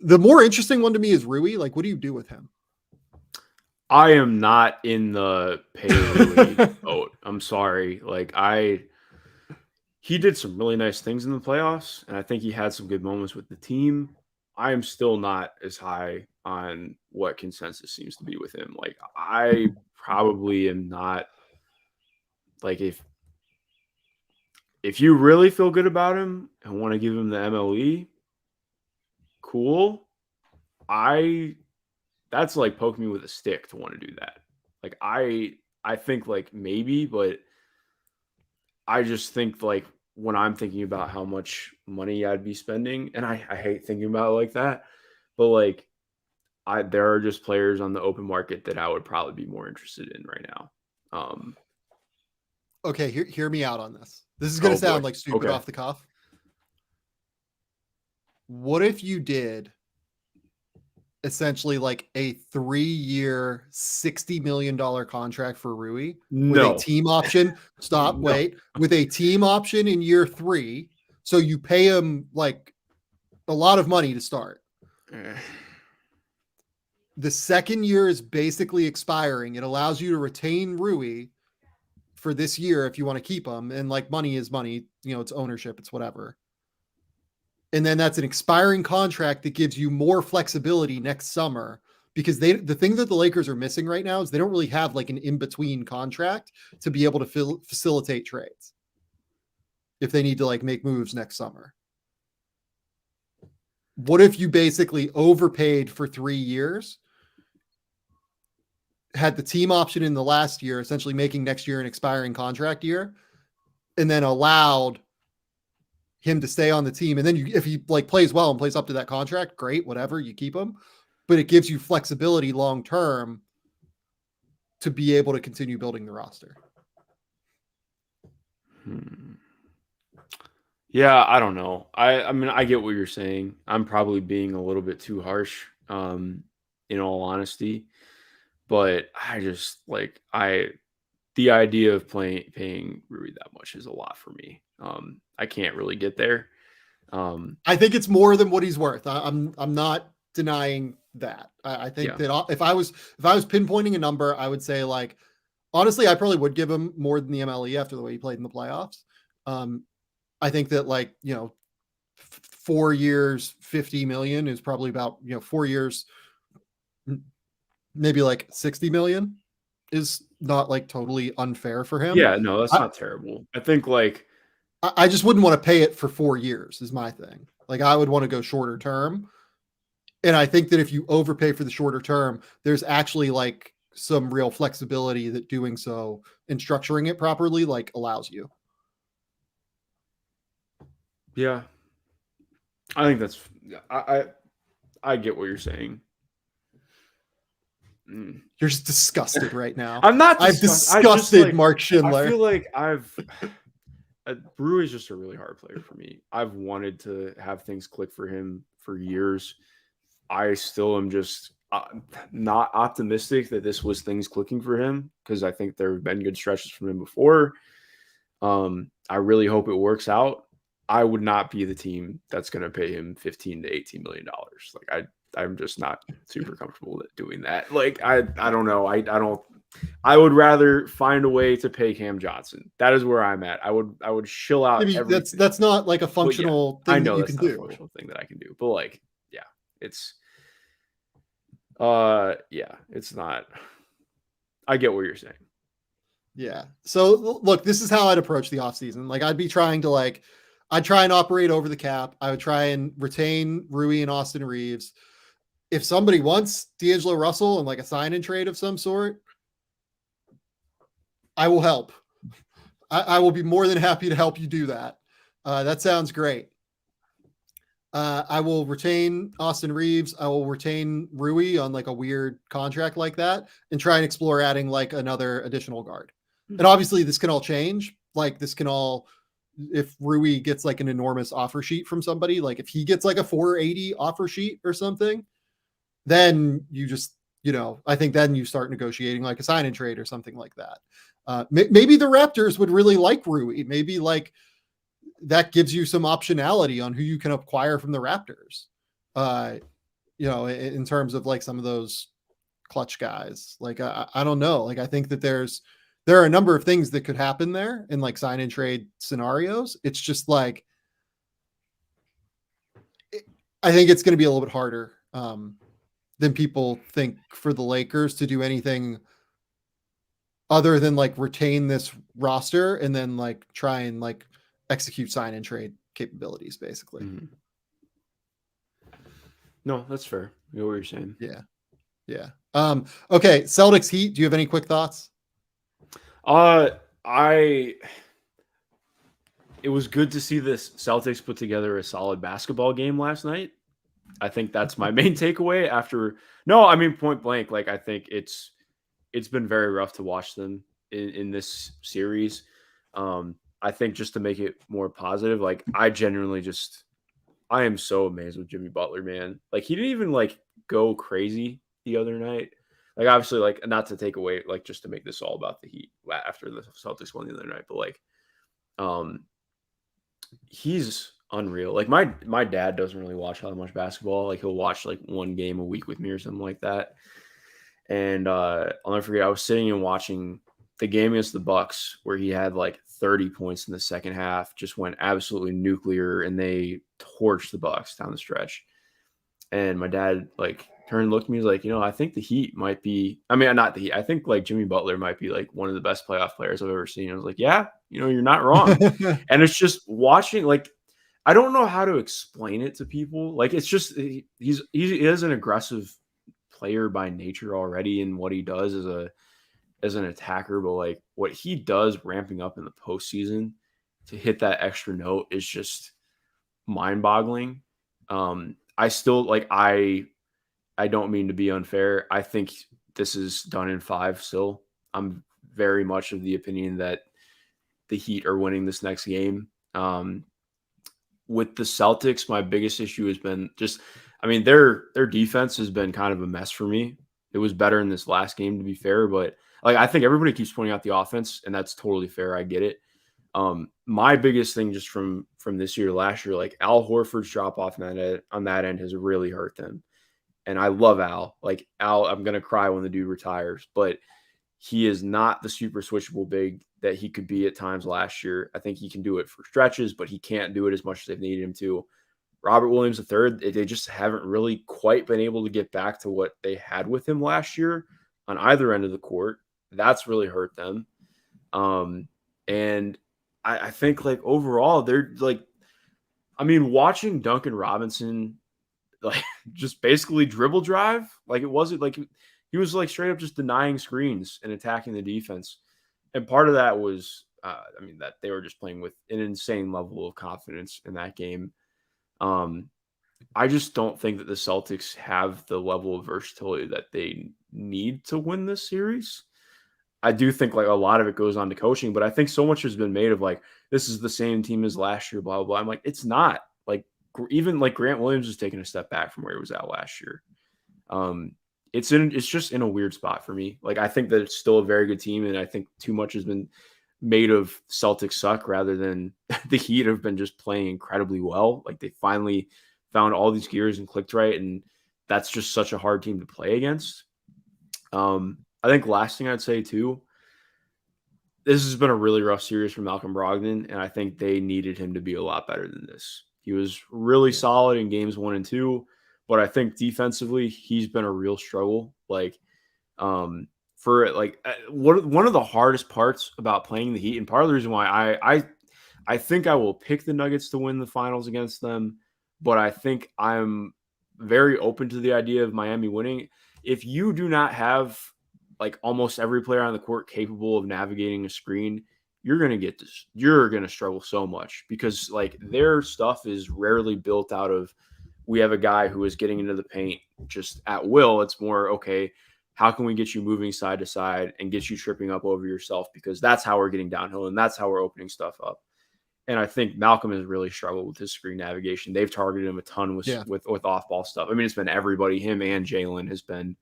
The more interesting one to me is Rui. Like, what do you do with him? I am not in the pay Rui boat. I'm sorry. Like he did some really nice things in the playoffs, and I think he had some good moments with the team. I am still not as high on what consensus seems to be with him. Like I probably am not like if you really feel good about him and want to give him the MLE, cool. That's like poking me with a stick to want to do that. Like I think like maybe, but I just think like when I'm thinking about how much money I'd be spending, and I hate thinking about it like that, but like there are just players on the open market that I would probably be more interested in right now. Okay, hear me out on this. This is going to sound like stupid off the cuff. What if you did essentially like a 3-year, $60 million contract for Rui with No. a team option. Stop, No. wait. With a team option in year 3. So you pay him like a lot of money to start. The second year is basically expiring. It allows you to retain Rui for this year if you want to keep him. And like money is money, you know, it's ownership, it's whatever. And then that's an expiring contract that gives you more flexibility next summer, because the thing that the Lakers are missing right now is they don't really have like an in-between contract to be able to facilitate trades if they need to like make moves next summer. What if you basically overpaid for 3 years, had the team option in the last year, essentially making next year an expiring contract year, and then allowed him to stay on the team? And then if he like plays well and plays up to that contract, great, whatever, you keep him. But it gives you flexibility long term to be able to continue building the roster. Yeah, I don't know. I mean, I get what you're saying. I'm probably being a little bit too harsh, in all honesty. But I just like the idea of paying Rui that much is a lot for me. I can't really get there. I think it's more than what he's worth. I'm not denying that. I think that if I was pinpointing a number, I would say like, honestly, I probably would give him more than the MLE after the way he played in the playoffs. I think that like, you know, 4 years, 50 million is probably about, you know, 4 years, maybe like 60 million is not like totally unfair for him. Yeah, no, that's not terrible. I think like, I just wouldn't want to pay it for 4 years is my thing. Like I would want to go shorter term. And I think that if you overpay for the shorter term, there's actually like some real flexibility that doing so and structuring it properly like allows you. Yeah, I think that's I get what you're saying. You're just disgusted right now. I'm not. I've disgusted like, Mark Schindler. I feel like Rui is just a really hard player for me. I've wanted to have things click for him for years. I still am just not optimistic that this was things clicking for him, because I think there have been good stretches from him before. I really hope it works out. I would not be the team that's going to pay him $15 to $18 million. Like I'm just not super comfortable doing that. Like I don't know. I would rather find a way to pay Cam Johnson. That is where I'm at. I would chill out. Maybe that's not like a functional thing. I know that you can do. A functional thing that I can do. But like, yeah, it's it's not. I get what you're saying. Yeah. So look, this is how I'd approach the offseason. Like I'd try and operate over the cap. I would try and retain Rui and Austin Reeves. If somebody wants D'Angelo Russell and like a sign and trade of some sort, I will help. I will be more than happy to help you do that. That sounds great. I will retain Austin Reeves. I will retain Rui on like a weird contract like that and try and explore adding like another additional guard. And obviously this can all change. Like this can all, if Rui gets like an enormous offer sheet from somebody, like if he gets like a 480 offer sheet or something, then you just, you know, I think then you start negotiating like a sign and trade or something like that. Maybe the Raptors would really like Rui. Maybe like that gives you some optionality on who you can acquire from the Raptors. You know, in terms of like some of those clutch guys, like I don't know. Like I think that there are a number of things that could happen there in like sign and trade scenarios. It's just like, I think it's going to be a little bit harder than people think for the Lakers to do anything other than like retain this roster and then like try and like execute sign and trade capabilities basically. Mm-hmm. No, that's fair. I know what you're saying. Yeah. Yeah. Okay. Celtics Heat. Do you have any quick thoughts? It was good to see this Celtics put together a solid basketball game last night. I think that's my main takeaway point blank. Like, I think it's been very rough to watch them in this series. I think just to make it more positive, like I am so amazed with Jimmy Butler, man. Like he didn't even like go crazy the other night. Like, obviously, like, not to take away, like, just to make this all about the Heat after the Celtics won the other night, but like, he's unreal. Like, my dad doesn't really watch that much basketball. Like, he'll watch like one game a week with me or something like that. And I'll never forget, I was sitting and watching the game against the Bucks where he had like 30 points in the second half, just went absolutely nuclear, and they torched the Bucks down the stretch. And my dad like turned and looked at me, like, I think the Heat might be, I mean, not the Heat, I think like Jimmy Butler might be like one of the best playoff players I've ever seen. I was like, yeah, you're not wrong. And it's just watching, like, I don't know how to explain it to people. Like, it's just, he is an aggressive player by nature already in what he does as an attacker, but like what he does ramping up in the postseason to hit that extra note is just mind-boggling. I still like, I don't mean to be unfair. I think this is done in 5 still. I'm very much of the opinion that the Heat are winning this next game. With the Celtics, my biggest issue has been just, I mean, their defense has been kind of a mess for me. It was better in this last game, to be fair, but like, I think everybody keeps pointing out the offense, and that's totally fair. I get it. My biggest thing just from this year to last year, like, Al Horford's drop off on that end has really hurt them. And I love Al. Like, Al, I'm going to cry when the dude retires, but he is not the super switchable big that he could be at times last year. I think he can do it for stretches, but he can't do it as much as they've needed him to. Robert Williams III, they just haven't really quite been able to get back to what they had with him last year on either end of the court. That's really hurt them. And I think, like, overall, they're like, I mean, watching Duncan Robinson, like, just basically dribble drive, like, it wasn't like he was like straight up just denying screens and attacking the defense. And part of that was, I mean, that they were just playing with an insane level of confidence in that game. I just don't think that the Celtics have the level of versatility that they need to win this series. I do think like a lot of it goes on to coaching, but I think so much has been made of like, this is the same team as last year, blah, blah, blah. I'm like, it's not. Like, even like Grant Williams is taking a step back from where he was at last year. It's just in a weird spot for me. Like, I think that it's still a very good team, and I think too much has been made of Celtics suck rather than the Heat have been just playing incredibly well. Like, they finally found all these gears and clicked right, and that's just such a hard team to play against. I think last thing I'd say too, this has been a really rough series for Malcolm Brogdon, and I think they needed him to be a lot better than this. He was really solid in games 1 and 2, but I think defensively he's been a real struggle. Like, for like one of the hardest parts about playing the Heat, and part of the reason why I think I will pick the Nuggets to win the finals against them, but I think I'm very open to the idea of Miami winning. If you do not have like almost every player on the court capable of navigating a screen, you're going to get this. You're going to struggle so much because like their stuff is rarely built out of, we have a guy who is getting into the paint just at will. It's more, okay, how can we get you moving side to side and get you tripping up over yourself? Because that's how we're getting downhill and that's how we're opening stuff up. And I think Malcolm has really struggled with his screen navigation. They've targeted him a ton with off-ball stuff. I mean, it's been everybody. Him and Jalen has been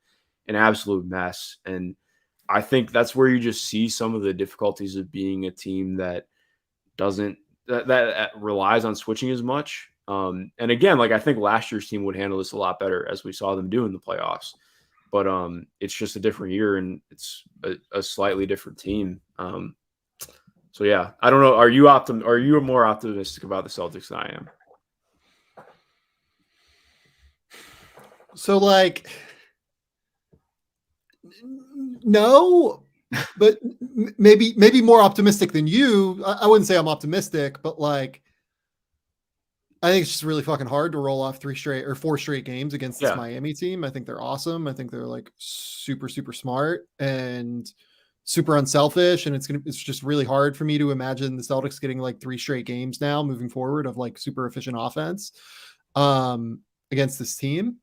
an absolute mess. And I think that's where you just see some of the difficulties of being a team that doesn't that relies on switching as much. And again, like I think last year's team would handle this a lot better, as we saw them do in the playoffs. But it's just a different year, and it's a slightly different team. So yeah, I don't know. Are you more optimistic about the Celtics than I am? So like, no, but maybe more optimistic than you. I wouldn't say I'm optimistic, but like, I think it's just really fucking hard to roll off 4 straight games against this Miami team. I think they're awesome. I think they're like super, super smart and super unselfish. And it's just really hard for me to imagine the Celtics getting like 3 straight games now moving forward of like super efficient offense against this team.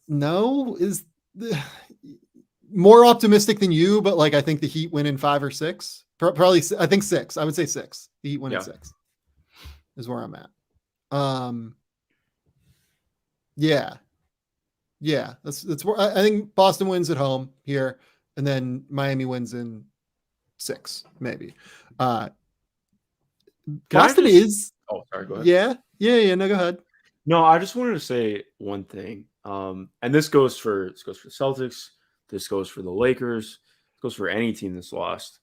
No is more optimistic than you, but like I think the Heat win in 5 or 6. Probably, I think 6. I would say 6. The Heat win in 6 is where I'm at. Yeah. Yeah. That's where I think Boston wins at home here, and then Miami wins in 6, maybe. Can I Boston just? is, Oh, sorry. Go ahead. yeah. No, go ahead. No, I just wanted to say one thing. And this goes for the Celtics. This goes for the Lakers. This goes for any team that's lost.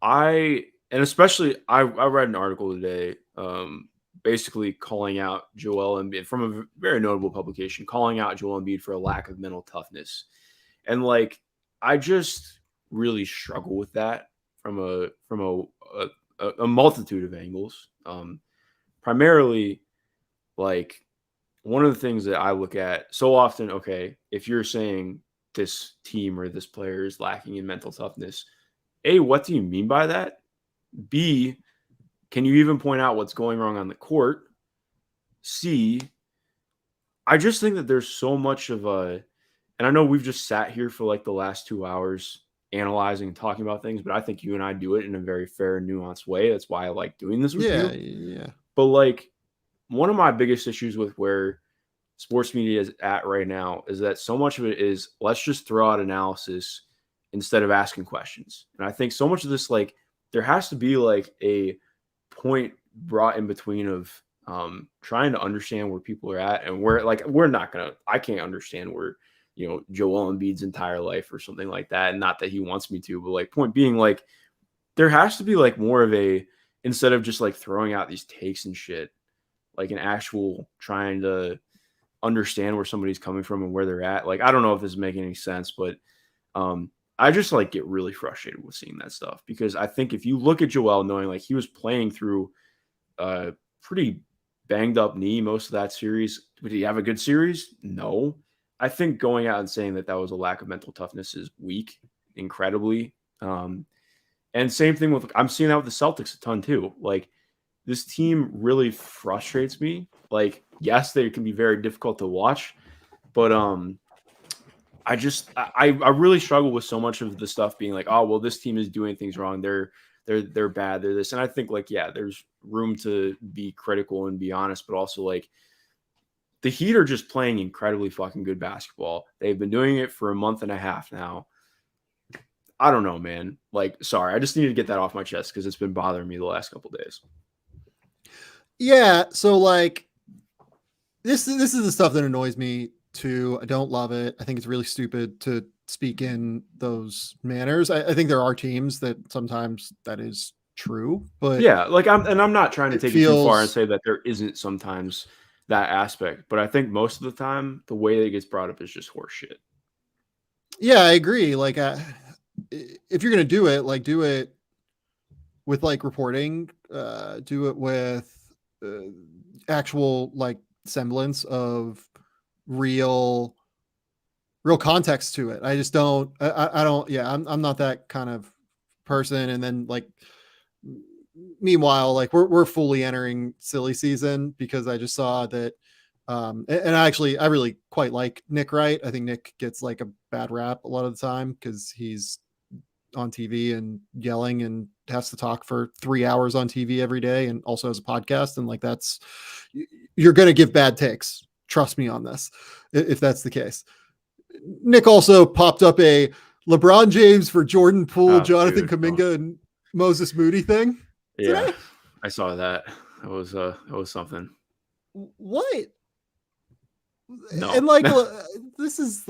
And especially I read an article today, basically calling out Joel Embiid from a very notable publication, calling out Joel Embiid for a lack of mental toughness. And like, I just really struggle with that from a multitude of angles. Primarily, like one of the things that I look at so often, okay, if you're saying this team or this player is lacking in mental toughness, A, what do you mean by that? B, can you even point out what's going wrong on the court? C, I just think that there's so much of and I know we've just sat here for like the last 2 hours analyzing and talking about things, but I think you and I do it in a very fair and nuanced way. That's why I like doing this with you. Yeah. But like one of my biggest issues with where sports media is at right now is that so much of it is let's just throw out analysis instead of asking questions. And I think so much of this, like, there has to be like a point brought in between of trying to understand where people are at and where, like, I can't understand where, Joel Embiid's entire life or something like that. And not that he wants me to, but like, point being, like, there has to be like more of a, instead of just like throwing out these takes and shit, like an actual trying to understand where somebody's coming from and where they're at. Like, I don't know if this is making any sense, but I just like get really frustrated with seeing that stuff because I think if you look at Joel, knowing like he was playing through a pretty banged up knee most of that series, did he have a good series? No. I think going out and saying that was a lack of mental toughness is weak, incredibly. And same thing with, I'm seeing that with the Celtics a ton too. Like, this team really frustrates me. Like, yes, they can be very difficult to watch, but I really struggle with so much of the stuff being like, oh, well, this team is doing things wrong. They're bad. They're this. And I think like, yeah, there's room to be critical and be honest, but also like the Heat are just playing incredibly fucking good basketball. They've been doing it for a month and a half now. I don't know, man. Like, sorry, I just needed to get that off my chest because it's been bothering me the last couple of days. Yeah. So like this is the stuff that annoys me too. I don't love it. I think it's really stupid to speak in those manners. I think there are teams that sometimes that is true, but yeah, like I'm not trying to take it too far and feels, say that there isn't sometimes that aspect, but I think most of the time the way that it gets brought up is just horse shit. yeah, I agree. Like, if you're gonna do it, like, do it with like reporting, do it with actual like semblance of real context to it. I just don't. I don't. Yeah, I'm not that kind of person. And then like, meanwhile, like we're fully entering silly season because I just saw that. And I really quite like Nick Wright. I think Nick gets like a bad rap a lot of the time because he's on TV and yelling and has to talk for 3 hours on TV every day and also has a podcast. And like, you're going to give bad takes. Trust me on this. If that's the case. Nick also popped up a LeBron James for Jordan Poole, Jonathan Kuminga, and Moses Moody thing. Yeah, today. I saw that. That was something. What? No. And like, this is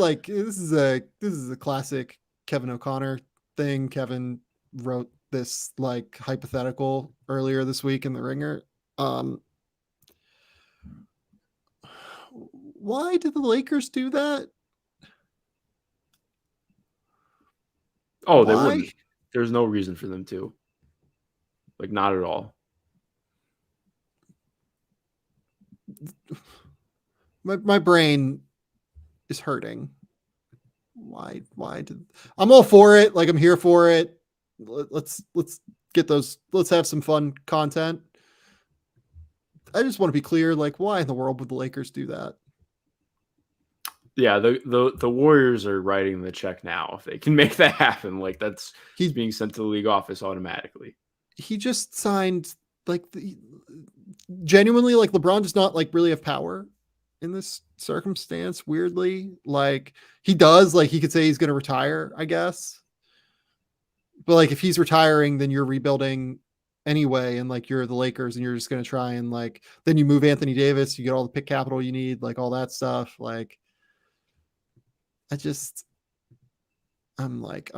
a classic Kevin O'Connor thing. Kevin wrote this like hypothetical earlier this week in the Ringer. Why did the Lakers do that? Oh, they wouldn't. There's no reason for them to. Like, not at all. My brain is hurting. Why did I'm all for it? Like, I'm here for it. Let's get those. Let's have some fun content. I just want to be clear. Like, why in the world would the Lakers do that? Yeah, the Warriors are writing the check now if they can make that happen. Like, he's being sent to the league office automatically. He just signed, like, genuinely, like, LeBron does not like really have power in this circumstance, weirdly. Like he does, like he could say he's going to retire, I guess. But like if he's retiring, then you're rebuilding anyway, and like you're the Lakers and you're just going to try and like then you move Anthony Davis, you get all the pick capital you need, like all that stuff. Like I'm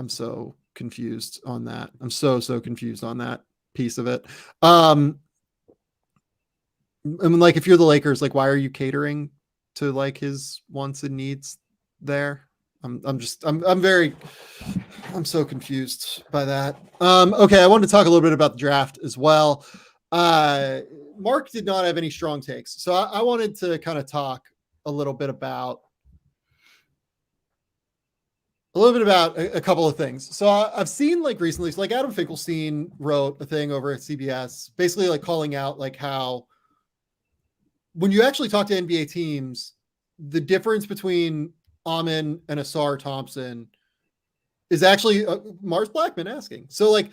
so confused on that. I'm so confused on that piece of it. I mean, like if you're the Lakers, like why are you catering to like his wants and needs there? I'm so confused by that. Okay, I wanted to talk a little bit about the draft as well. Mark did not have any strong takes, so I wanted to kind of talk a little bit about a couple of things. So I've seen like recently, so like Adam Finkelstein wrote a thing over at CBS, basically like calling out like how when you actually talk to NBA teams, the difference between Amen and Asar Thompson is actually Mars Blackman asking. So like,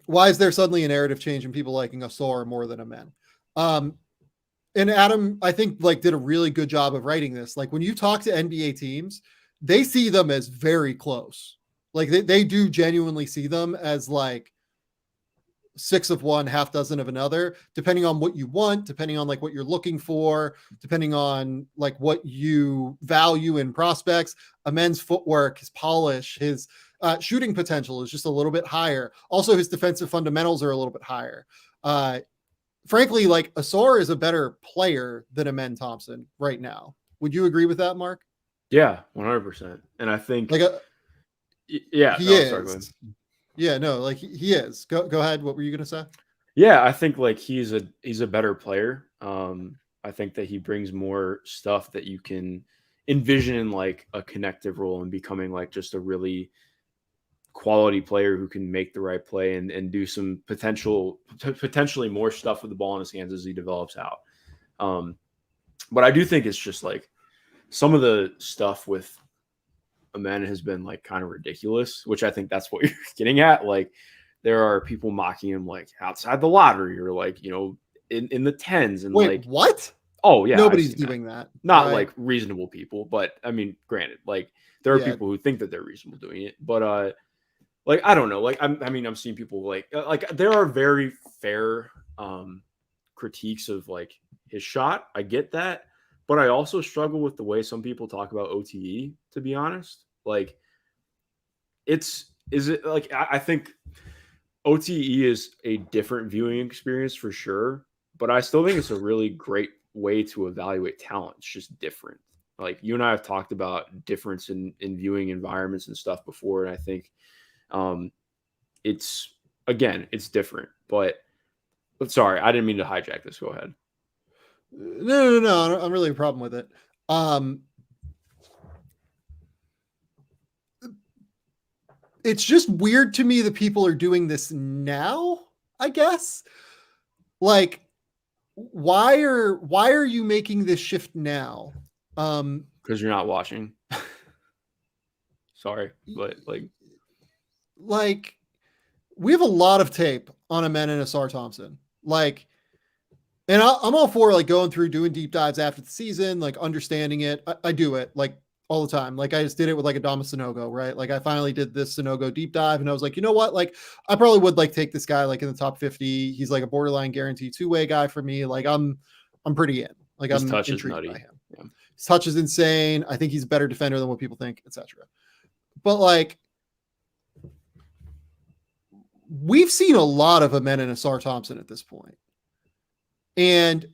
why is there suddenly a narrative change in people liking Asar more than Amen? And Adam, I think like did a really good job of writing this. Like when you talk to NBA teams, they see them as very close. Like they do genuinely see them as like 6 of one, half dozen of another, depending on what you want, depending on like what you're looking for, depending on like what you value in prospects. Amen's footwork, his polish, his shooting potential is just a little bit higher. Also, his defensive fundamentals are a little bit higher. Frankly, like Asar is a better player than Amen Thompson right now. Would you agree with that, Mark? Yeah, 100%. And I think like yeah, he is. Yeah, no, like he is. Go ahead. What were you gonna say? Yeah, I think like he's a better player. I think that he brings more stuff that you can envision in like a connective role and becoming like just a really quality player who can make the right play and do some potentially more stuff with the ball in his hands as he develops out. But I do think it's just like some of the stuff with Amen has been like kind of ridiculous, which I think that's what you're getting at. Like there are people mocking him like outside the lottery or like, you know, in the tens and wait, like what? Oh yeah, nobody's doing that. Not right? Like reasonable people, but I mean, granted, like there are people who think that they're reasonable doing it, but like I don't know, like I'm seeing people like there are very fair critiques of like his shot. I get that. But I also struggle with the way some people talk about OTE, to be honest. Like, I think OTE is a different viewing experience for sure, but I still think it's a really great way to evaluate talent. It's just different. Like, you and I have talked about difference in viewing environments and stuff before, and I think it's different. But sorry, I didn't mean to hijack this. Go ahead. No. I'm really a problem with it. It's just weird to me that people are doing this now, I guess. Like, why are you making this shift now? Because you're not watching. Sorry, but like we have a lot of tape on Amen and Asar Thompson. Like, and I'm all for like going through doing deep dives after the season, like understanding it. I do it like all the time. Like I just did it with like Adama Sanogo, right? Like I finally did this Sanogo deep dive and I was like, you know what? Like I probably would like take this guy like in the top 50. He's like a borderline guarantee 2-way guy for me. Like I'm pretty in. Like his I'm intrigued by him. Yeah. His touch is insane. I think he's a better defender than what people think, etc. But like we've seen a lot of Amen and Asar Thompson at this point. And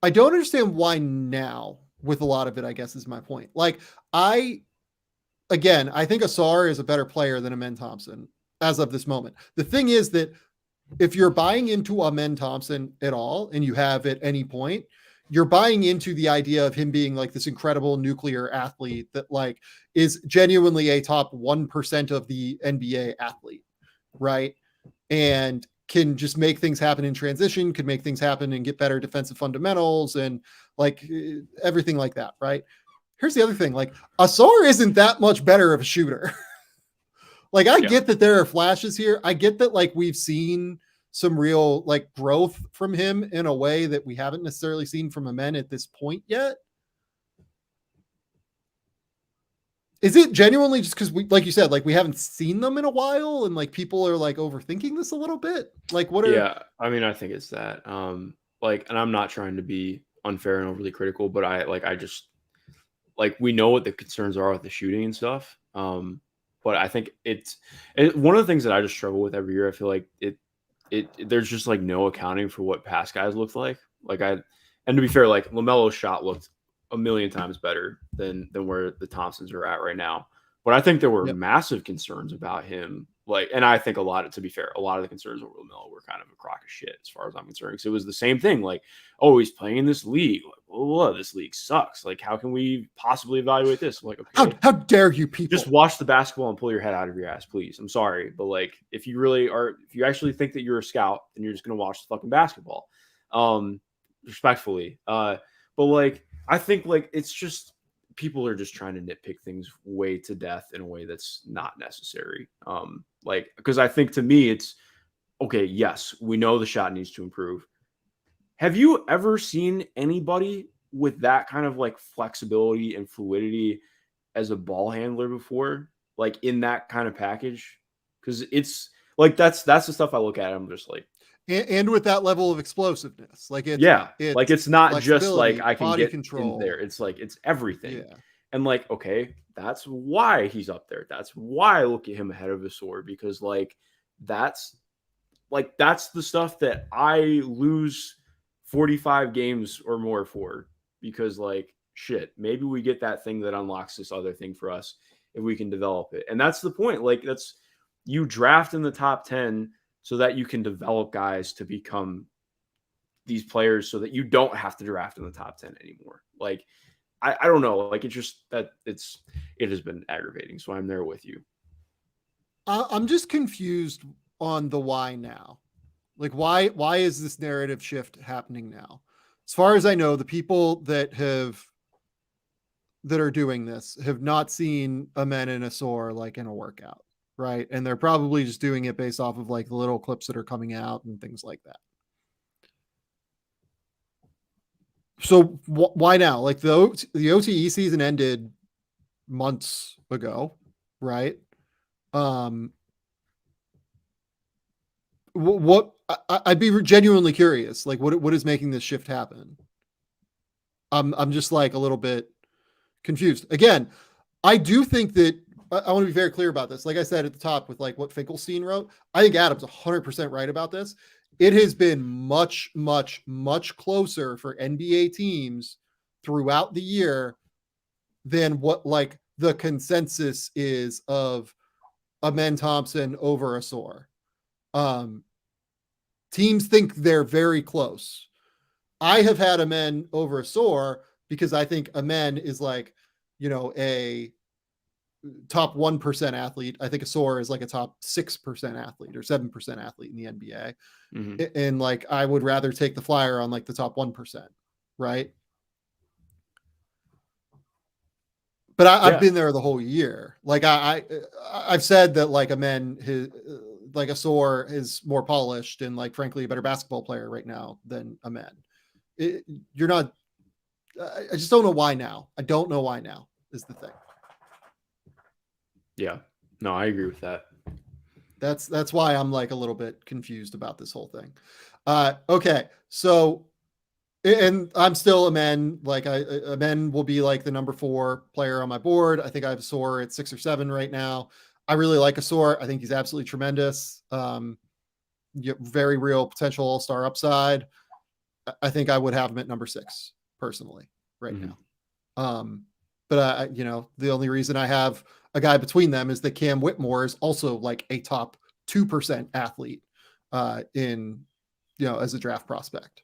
I don't understand why now with a lot of it, I guess is my point. Like I think Asar is a better player than Amen Thompson as of this moment. The thing is that if you're buying into Amen Thompson at all, and you have at any point, you're buying into the idea of him being like this incredible nuclear athlete that like is genuinely a top 1% of the NBA athlete. Right. And can just make things happen in transition, could make things happen and get better defensive fundamentals and like everything like that, right? Here's the other thing, like Asar isn't that much better of a shooter. Like I get that there are flashes here. I get that like we've seen some real like growth from him in a way that we haven't necessarily seen from Amen at this point yet? Is it genuinely just because we, like you said, like we haven't seen them in a while and like people are like overthinking this a little bit? Like what are Yeah, I mean, I think it's that. Like, and I'm not trying to be unfair and overly critical, but I just like we know what the concerns are with the shooting and stuff. But I think it's one of the things that I just struggle with every year. I feel like there's just like no accounting for what past guys looked like. And to be fair, like LaMelo's shot looked a million times better than where the Thompsons are at right now. But I think there were massive concerns about him. Like, and I think to be fair, a lot of the concerns over LaMelo were kind of a crock of shit as far as I'm concerned. Because it was the same thing. Like, oh, he's playing in this league. Like, blah, blah, blah, this league sucks. Like, how can we possibly evaluate this? I'm like, okay, how dare you people just watch the basketball and pull your head out of your ass, please. I'm sorry, but like, if you actually think that you're a scout, then you're just gonna watch the fucking basketball. Respectfully. But like, I think like it's just people are just trying to nitpick things way to death in a way that's not necessary. Like, because I think to me it's okay, yes, we know the shot needs to improve. Have you ever seen anybody with that kind of like flexibility and fluidity as a ball handler before, like in that kind of package? Because it's like that's the stuff I look at. I'm just like, and with that level of explosiveness, like it's like it's not just like I can body get control in there. It's like it's everything. Yeah. And like, okay, that's why he's up there. That's why I look at him ahead of Vasor, because like that's the stuff that I lose 45 games or more for, because like shit, maybe we get that thing that unlocks this other thing for us if we can develop it. And that's the point. Like that's, you draft in the top 10 so that you can develop guys to become these players so that you don't have to draft in the top 10 anymore. Like, I don't know. Like it's just that it has been aggravating. So I'm there with you. I'm just confused on the why now. Like why is this narrative shift happening now? As far as I know, the people that are doing this have not seen Amen and Asor like in a workout, right? And they're probably just doing it based off of like the little clips that are coming out and things like that. So why now? Like the OTE season ended months ago, right? What I'd be genuinely curious, like what is making this shift happen? I'm just like a little bit confused. Again, I do think that I want to be very clear about this. Like I said at the top with like what Finkelstein wrote, I think Adam's 100% right about this. It has been much, much, much closer for NBA teams throughout the year than what like the consensus is of Amen Thompson over Asor. Teams think they're very close. I have had Amen over Asor because I think Amen is like, a top 1% athlete. I think Asor is like a top 6% athlete or 7% athlete in the NBA. Mm-hmm. And like, I would rather take the flyer on like the top 1%. Right. But I've been there the whole year. Like I've said that like Amen, like Asor is more polished and like, frankly, a better basketball player right now than Amen. You're not, I just don't know why now. I don't know why now is the thing. Yeah, no, I agree with that. That's why I'm like a little bit confused about this whole thing. Okay. So, and I'm still Amen. Like Amen will be like the number 4 player on my board. I think I have Asor at 6 or 7 right now. I really like Asor. I think he's absolutely tremendous. Very real potential all-star upside. I think I would have him at number 6 personally right now. But the only reason I have a guy between them is that Cam Whitmore is also like a top 2% athlete in, as a draft prospect.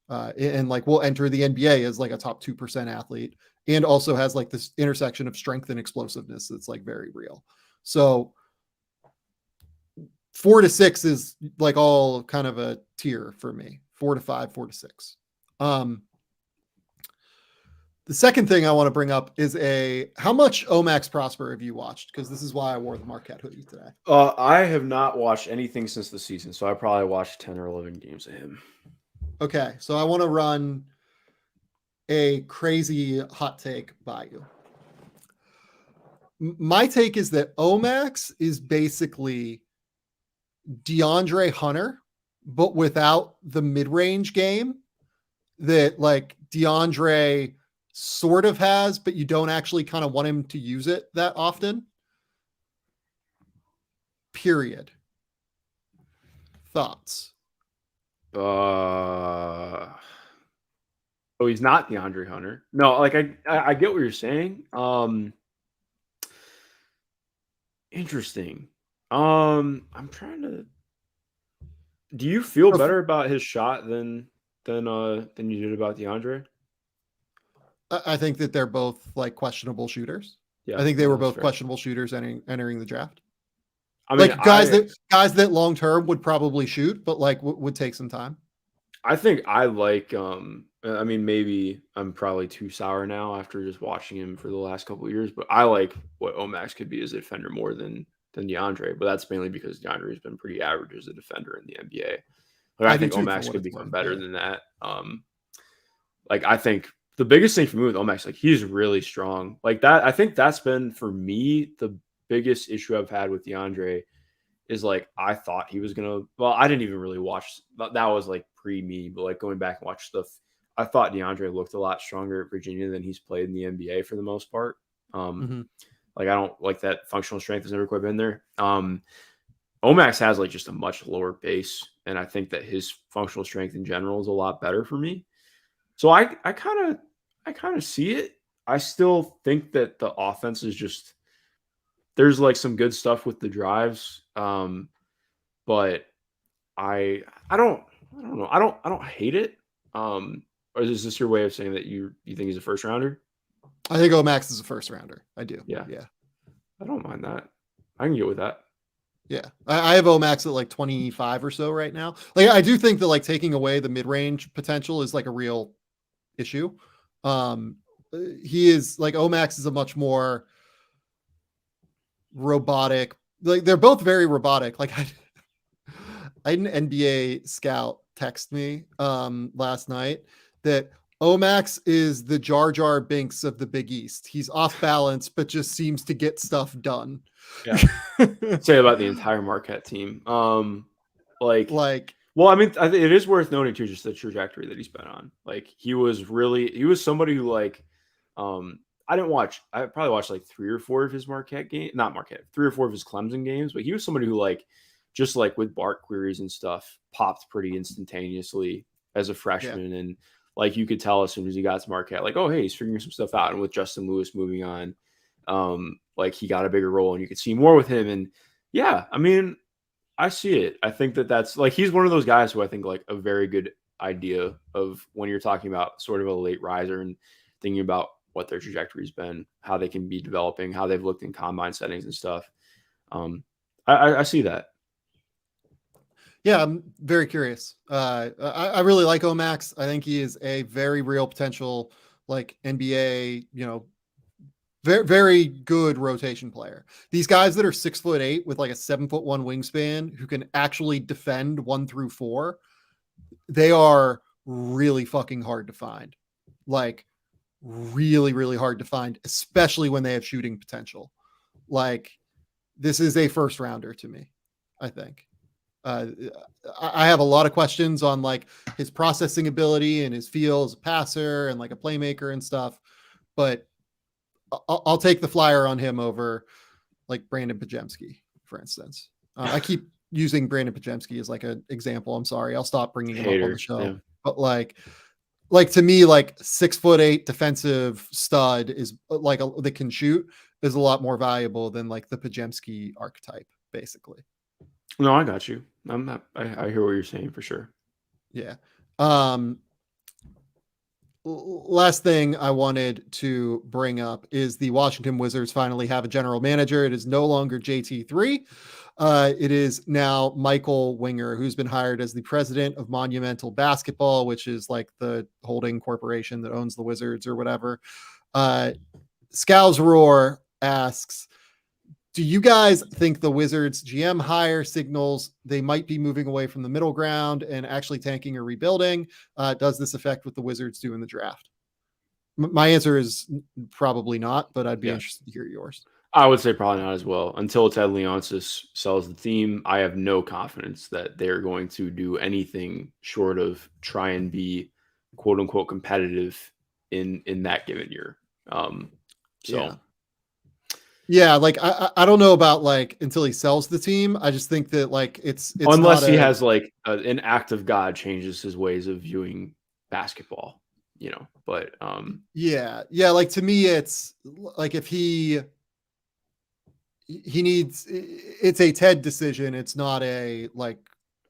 And like will enter the NBA as like a top 2% athlete and also has like this intersection of strength and explosiveness that's like very real. So 4 to 6 is like all kind of a tier for me. 4 to 5, 4 to 6. The second thing I want to bring up is how much Omax Prosper have you watched? Because this is why I wore the Marquette hoodie today. I have not watched anything since the season, so I probably watched 10 or 11 games of him. Okay, so I want to run a crazy hot take by you. My take is that Omax is basically DeAndre Hunter, but without the mid-range game that like DeAndre sort of has, but you don't actually kind of want him to use it that often. Period. Thoughts? Oh, he's not DeAndre Hunter. No, like I get what you're saying. Interesting. I'm trying to. Do you feel better about his shot than you did about DeAndre? I think that they're both like questionable shooters. Yeah, I think they were both fair. questionable shooters entering the draft. I mean, like guys that long term would probably shoot, but like would take some time. I think I like. I mean, maybe I'm probably too sour now after just watching him for the last couple of years, but I like what Omax could be as a defender more than DeAndre. But that's mainly because DeAndre has been pretty average as a defender in the NBA. Like, I think Omax could become better than that. Like I think the biggest thing for me with Omax, like he's really strong. Like that, I think that's been for me the biggest issue I've had with DeAndre is like I thought he was gonna. Well, I didn't even really watch. That was like pre me, but like going back and watch stuff, I thought DeAndre looked a lot stronger at Virginia than he's played in the NBA for the most part. Like I don't like that functional strength has never quite been there. Omax has like just a much lower base, and I think that his functional strength in general is a lot better for me. So I kind of see it. I still think that the offense is just there's like some good stuff with the drives, but I don't know. I don't hate it. Or is this your way of saying that you think he's a first rounder? I think Omax is a first rounder. I do. Yeah. Yeah. I don't mind that. I can get with that. Yeah. I have Omax at like 25 or so right now. Like I do think that like taking away the mid-range potential is like a real issue. He is like Omax is a much more robotic, like they're both very robotic. Like I had an NBA scout text me last night that Omax is the Jar Jar Binks of the Big East. He's off balance, but just seems to get stuff done. Yeah. Say about the entire Marquette team. Well, I mean, I think it is worth noting too, just the trajectory that he's been on. Like he was somebody who like, I probably watched like 3 or 4 of his Marquette games, not Marquette, 3 or 4 of his Clemson games, but he was somebody who like, just like with BART queries and stuff, popped pretty instantaneously as a freshman. Yeah. And like, you could tell as soon as he got to Marquette, like, oh, hey, he's figuring some stuff out. And with Justin Lewis moving on, like he got a bigger role and you could see more with him. And yeah, I mean, I see it. I think that's like, he's one of those guys who I think like a very good idea of when you're talking about sort of a late riser and thinking about what their trajectory's been, how they can be developing, how they've looked in combine settings and stuff. I see that. Yeah, I'm very curious. I really like Omax. I think he is a very real potential, like NBA, very, very good rotation player. These guys that are 6'8" with like a 7'1" wingspan who can actually defend 1 through 4, they are really fucking hard to find. Like really, really hard to find, especially when they have shooting potential. Like this is a first rounder to me, I think. I have a lot of questions on like his processing ability and his feel as a passer and like a playmaker and stuff, but I'll take the flyer on him over like Brandon Pajemski, for instance. I keep using Brandon Pajemski as like an example. I'm sorry. I'll stop bringing him up on the show, yeah. But like to me, like 6'8" defensive stud is like that can shoot is a lot more valuable than like the Pajemski archetype, basically. No, I got you. I hear what you're saying for sure. Yeah. Last thing I wanted to bring up is the Washington Wizards finally have a general manager. It is no longer JT3. It is now Michael Winger, who's been hired as the president of Monumental Basketball, which is like the holding corporation that owns the Wizards or whatever. Scows Roar asks, do you guys think the Wizards GM hire signals they might be moving away from the middle ground and actually tanking or rebuilding? Does this affect what the Wizards do in the draft? My answer is probably not, but I'd be interested to hear yours. I would say probably not as well. Until Ted Leonsis sells the team, I have no confidence that they're going to do anything short of try and be quote unquote competitive in that given year. Yeah, like I don't know about like until he sells the team. I just think that like it's unless he has like an act of God changes his ways of viewing basketball, but yeah, like to me it's like if he needs, it's a Ted decision, it's not a like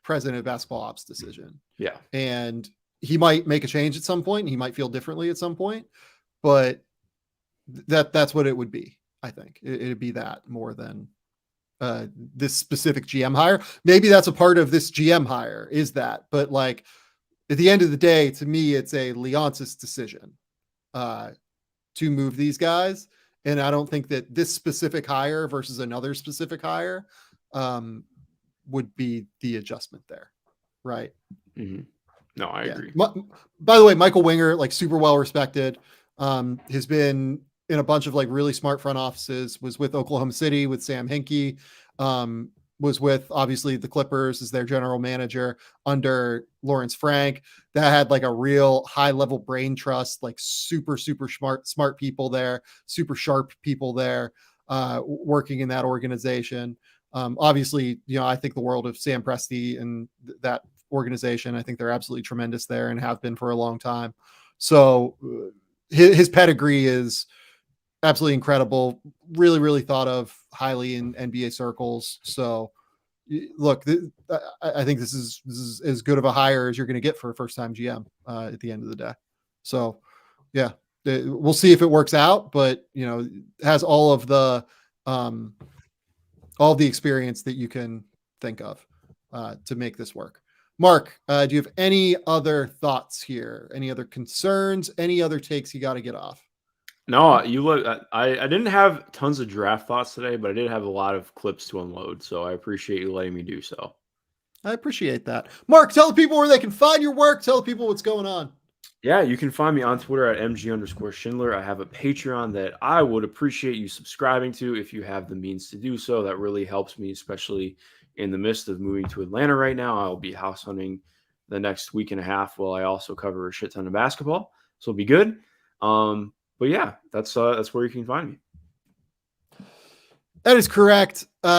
president of basketball ops decision. Yeah, and he might make a change at some point, he might feel differently at some point, but that's what it would be. I think it'd be that more than this specific GM hire. Maybe that's a part of this GM hire is that, but like at the end of the day, to me, it's a Leonsis decision to move these guys. And I don't think that this specific hire versus another specific hire would be the adjustment there. Right. Mm-hmm. No, I agree. By the way, Michael Winger, like super well respected, has been in a bunch of like really smart front offices, was with Oklahoma City with Sam Hinkie, was with obviously the Clippers as their general manager under Lawrence Frank. That had like a real high level brain trust, like super smart people there, super sharp people there, working in that organization. Obviously, I think the world of Sam Presti and that organization. I think they're absolutely tremendous there and have been for a long time. So his pedigree is absolutely incredible, really thought of highly in NBA circles. So look, I think this is as good of a hire as you're going to get for a first time GM at the end of the day. So yeah, we'll see if it works out, but it has all of the experience that you can think of to make this work. Mark, do you have any other thoughts here? Any other concerns? Any other takes you got to get off? No, you look. I didn't have tons of draft thoughts today, but I did have a lot of clips to unload. So I appreciate you letting me do so. I appreciate that. Mark, tell the people where they can find your work. Tell the people what's going on. Yeah, you can find me on Twitter at MG_Schindler. I have a Patreon that I would appreciate you subscribing to if you have the means to do so. That really helps me, especially in the midst of moving to Atlanta right now. I'll be house hunting the next week and a half while I also cover a shit ton of basketball. So it'll be good. But yeah, that's where you can find me. That is correct. Go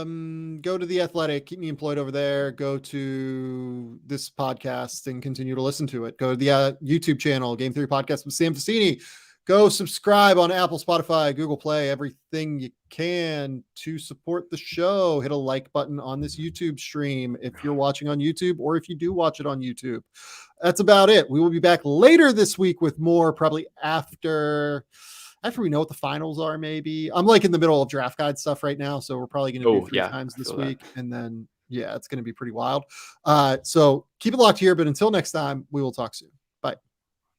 to The Athletic, keep me employed over there. Go to this podcast and continue to listen to it. Go to the YouTube channel, Game Theory Podcast with Sam Vecini. Go subscribe on Apple, Spotify, Google Play, everything you can to support the show. Hit a like button on this YouTube stream if you're watching on YouTube, or if you do watch it on YouTube. That's about it. We will be back later this week with more, probably after we know what the finals are. Maybe I'm like in the middle of draft guide stuff right now, so we're probably going to do 3 times this week, and then it's going to be pretty wild. So keep it locked here. But until next time, we will talk soon.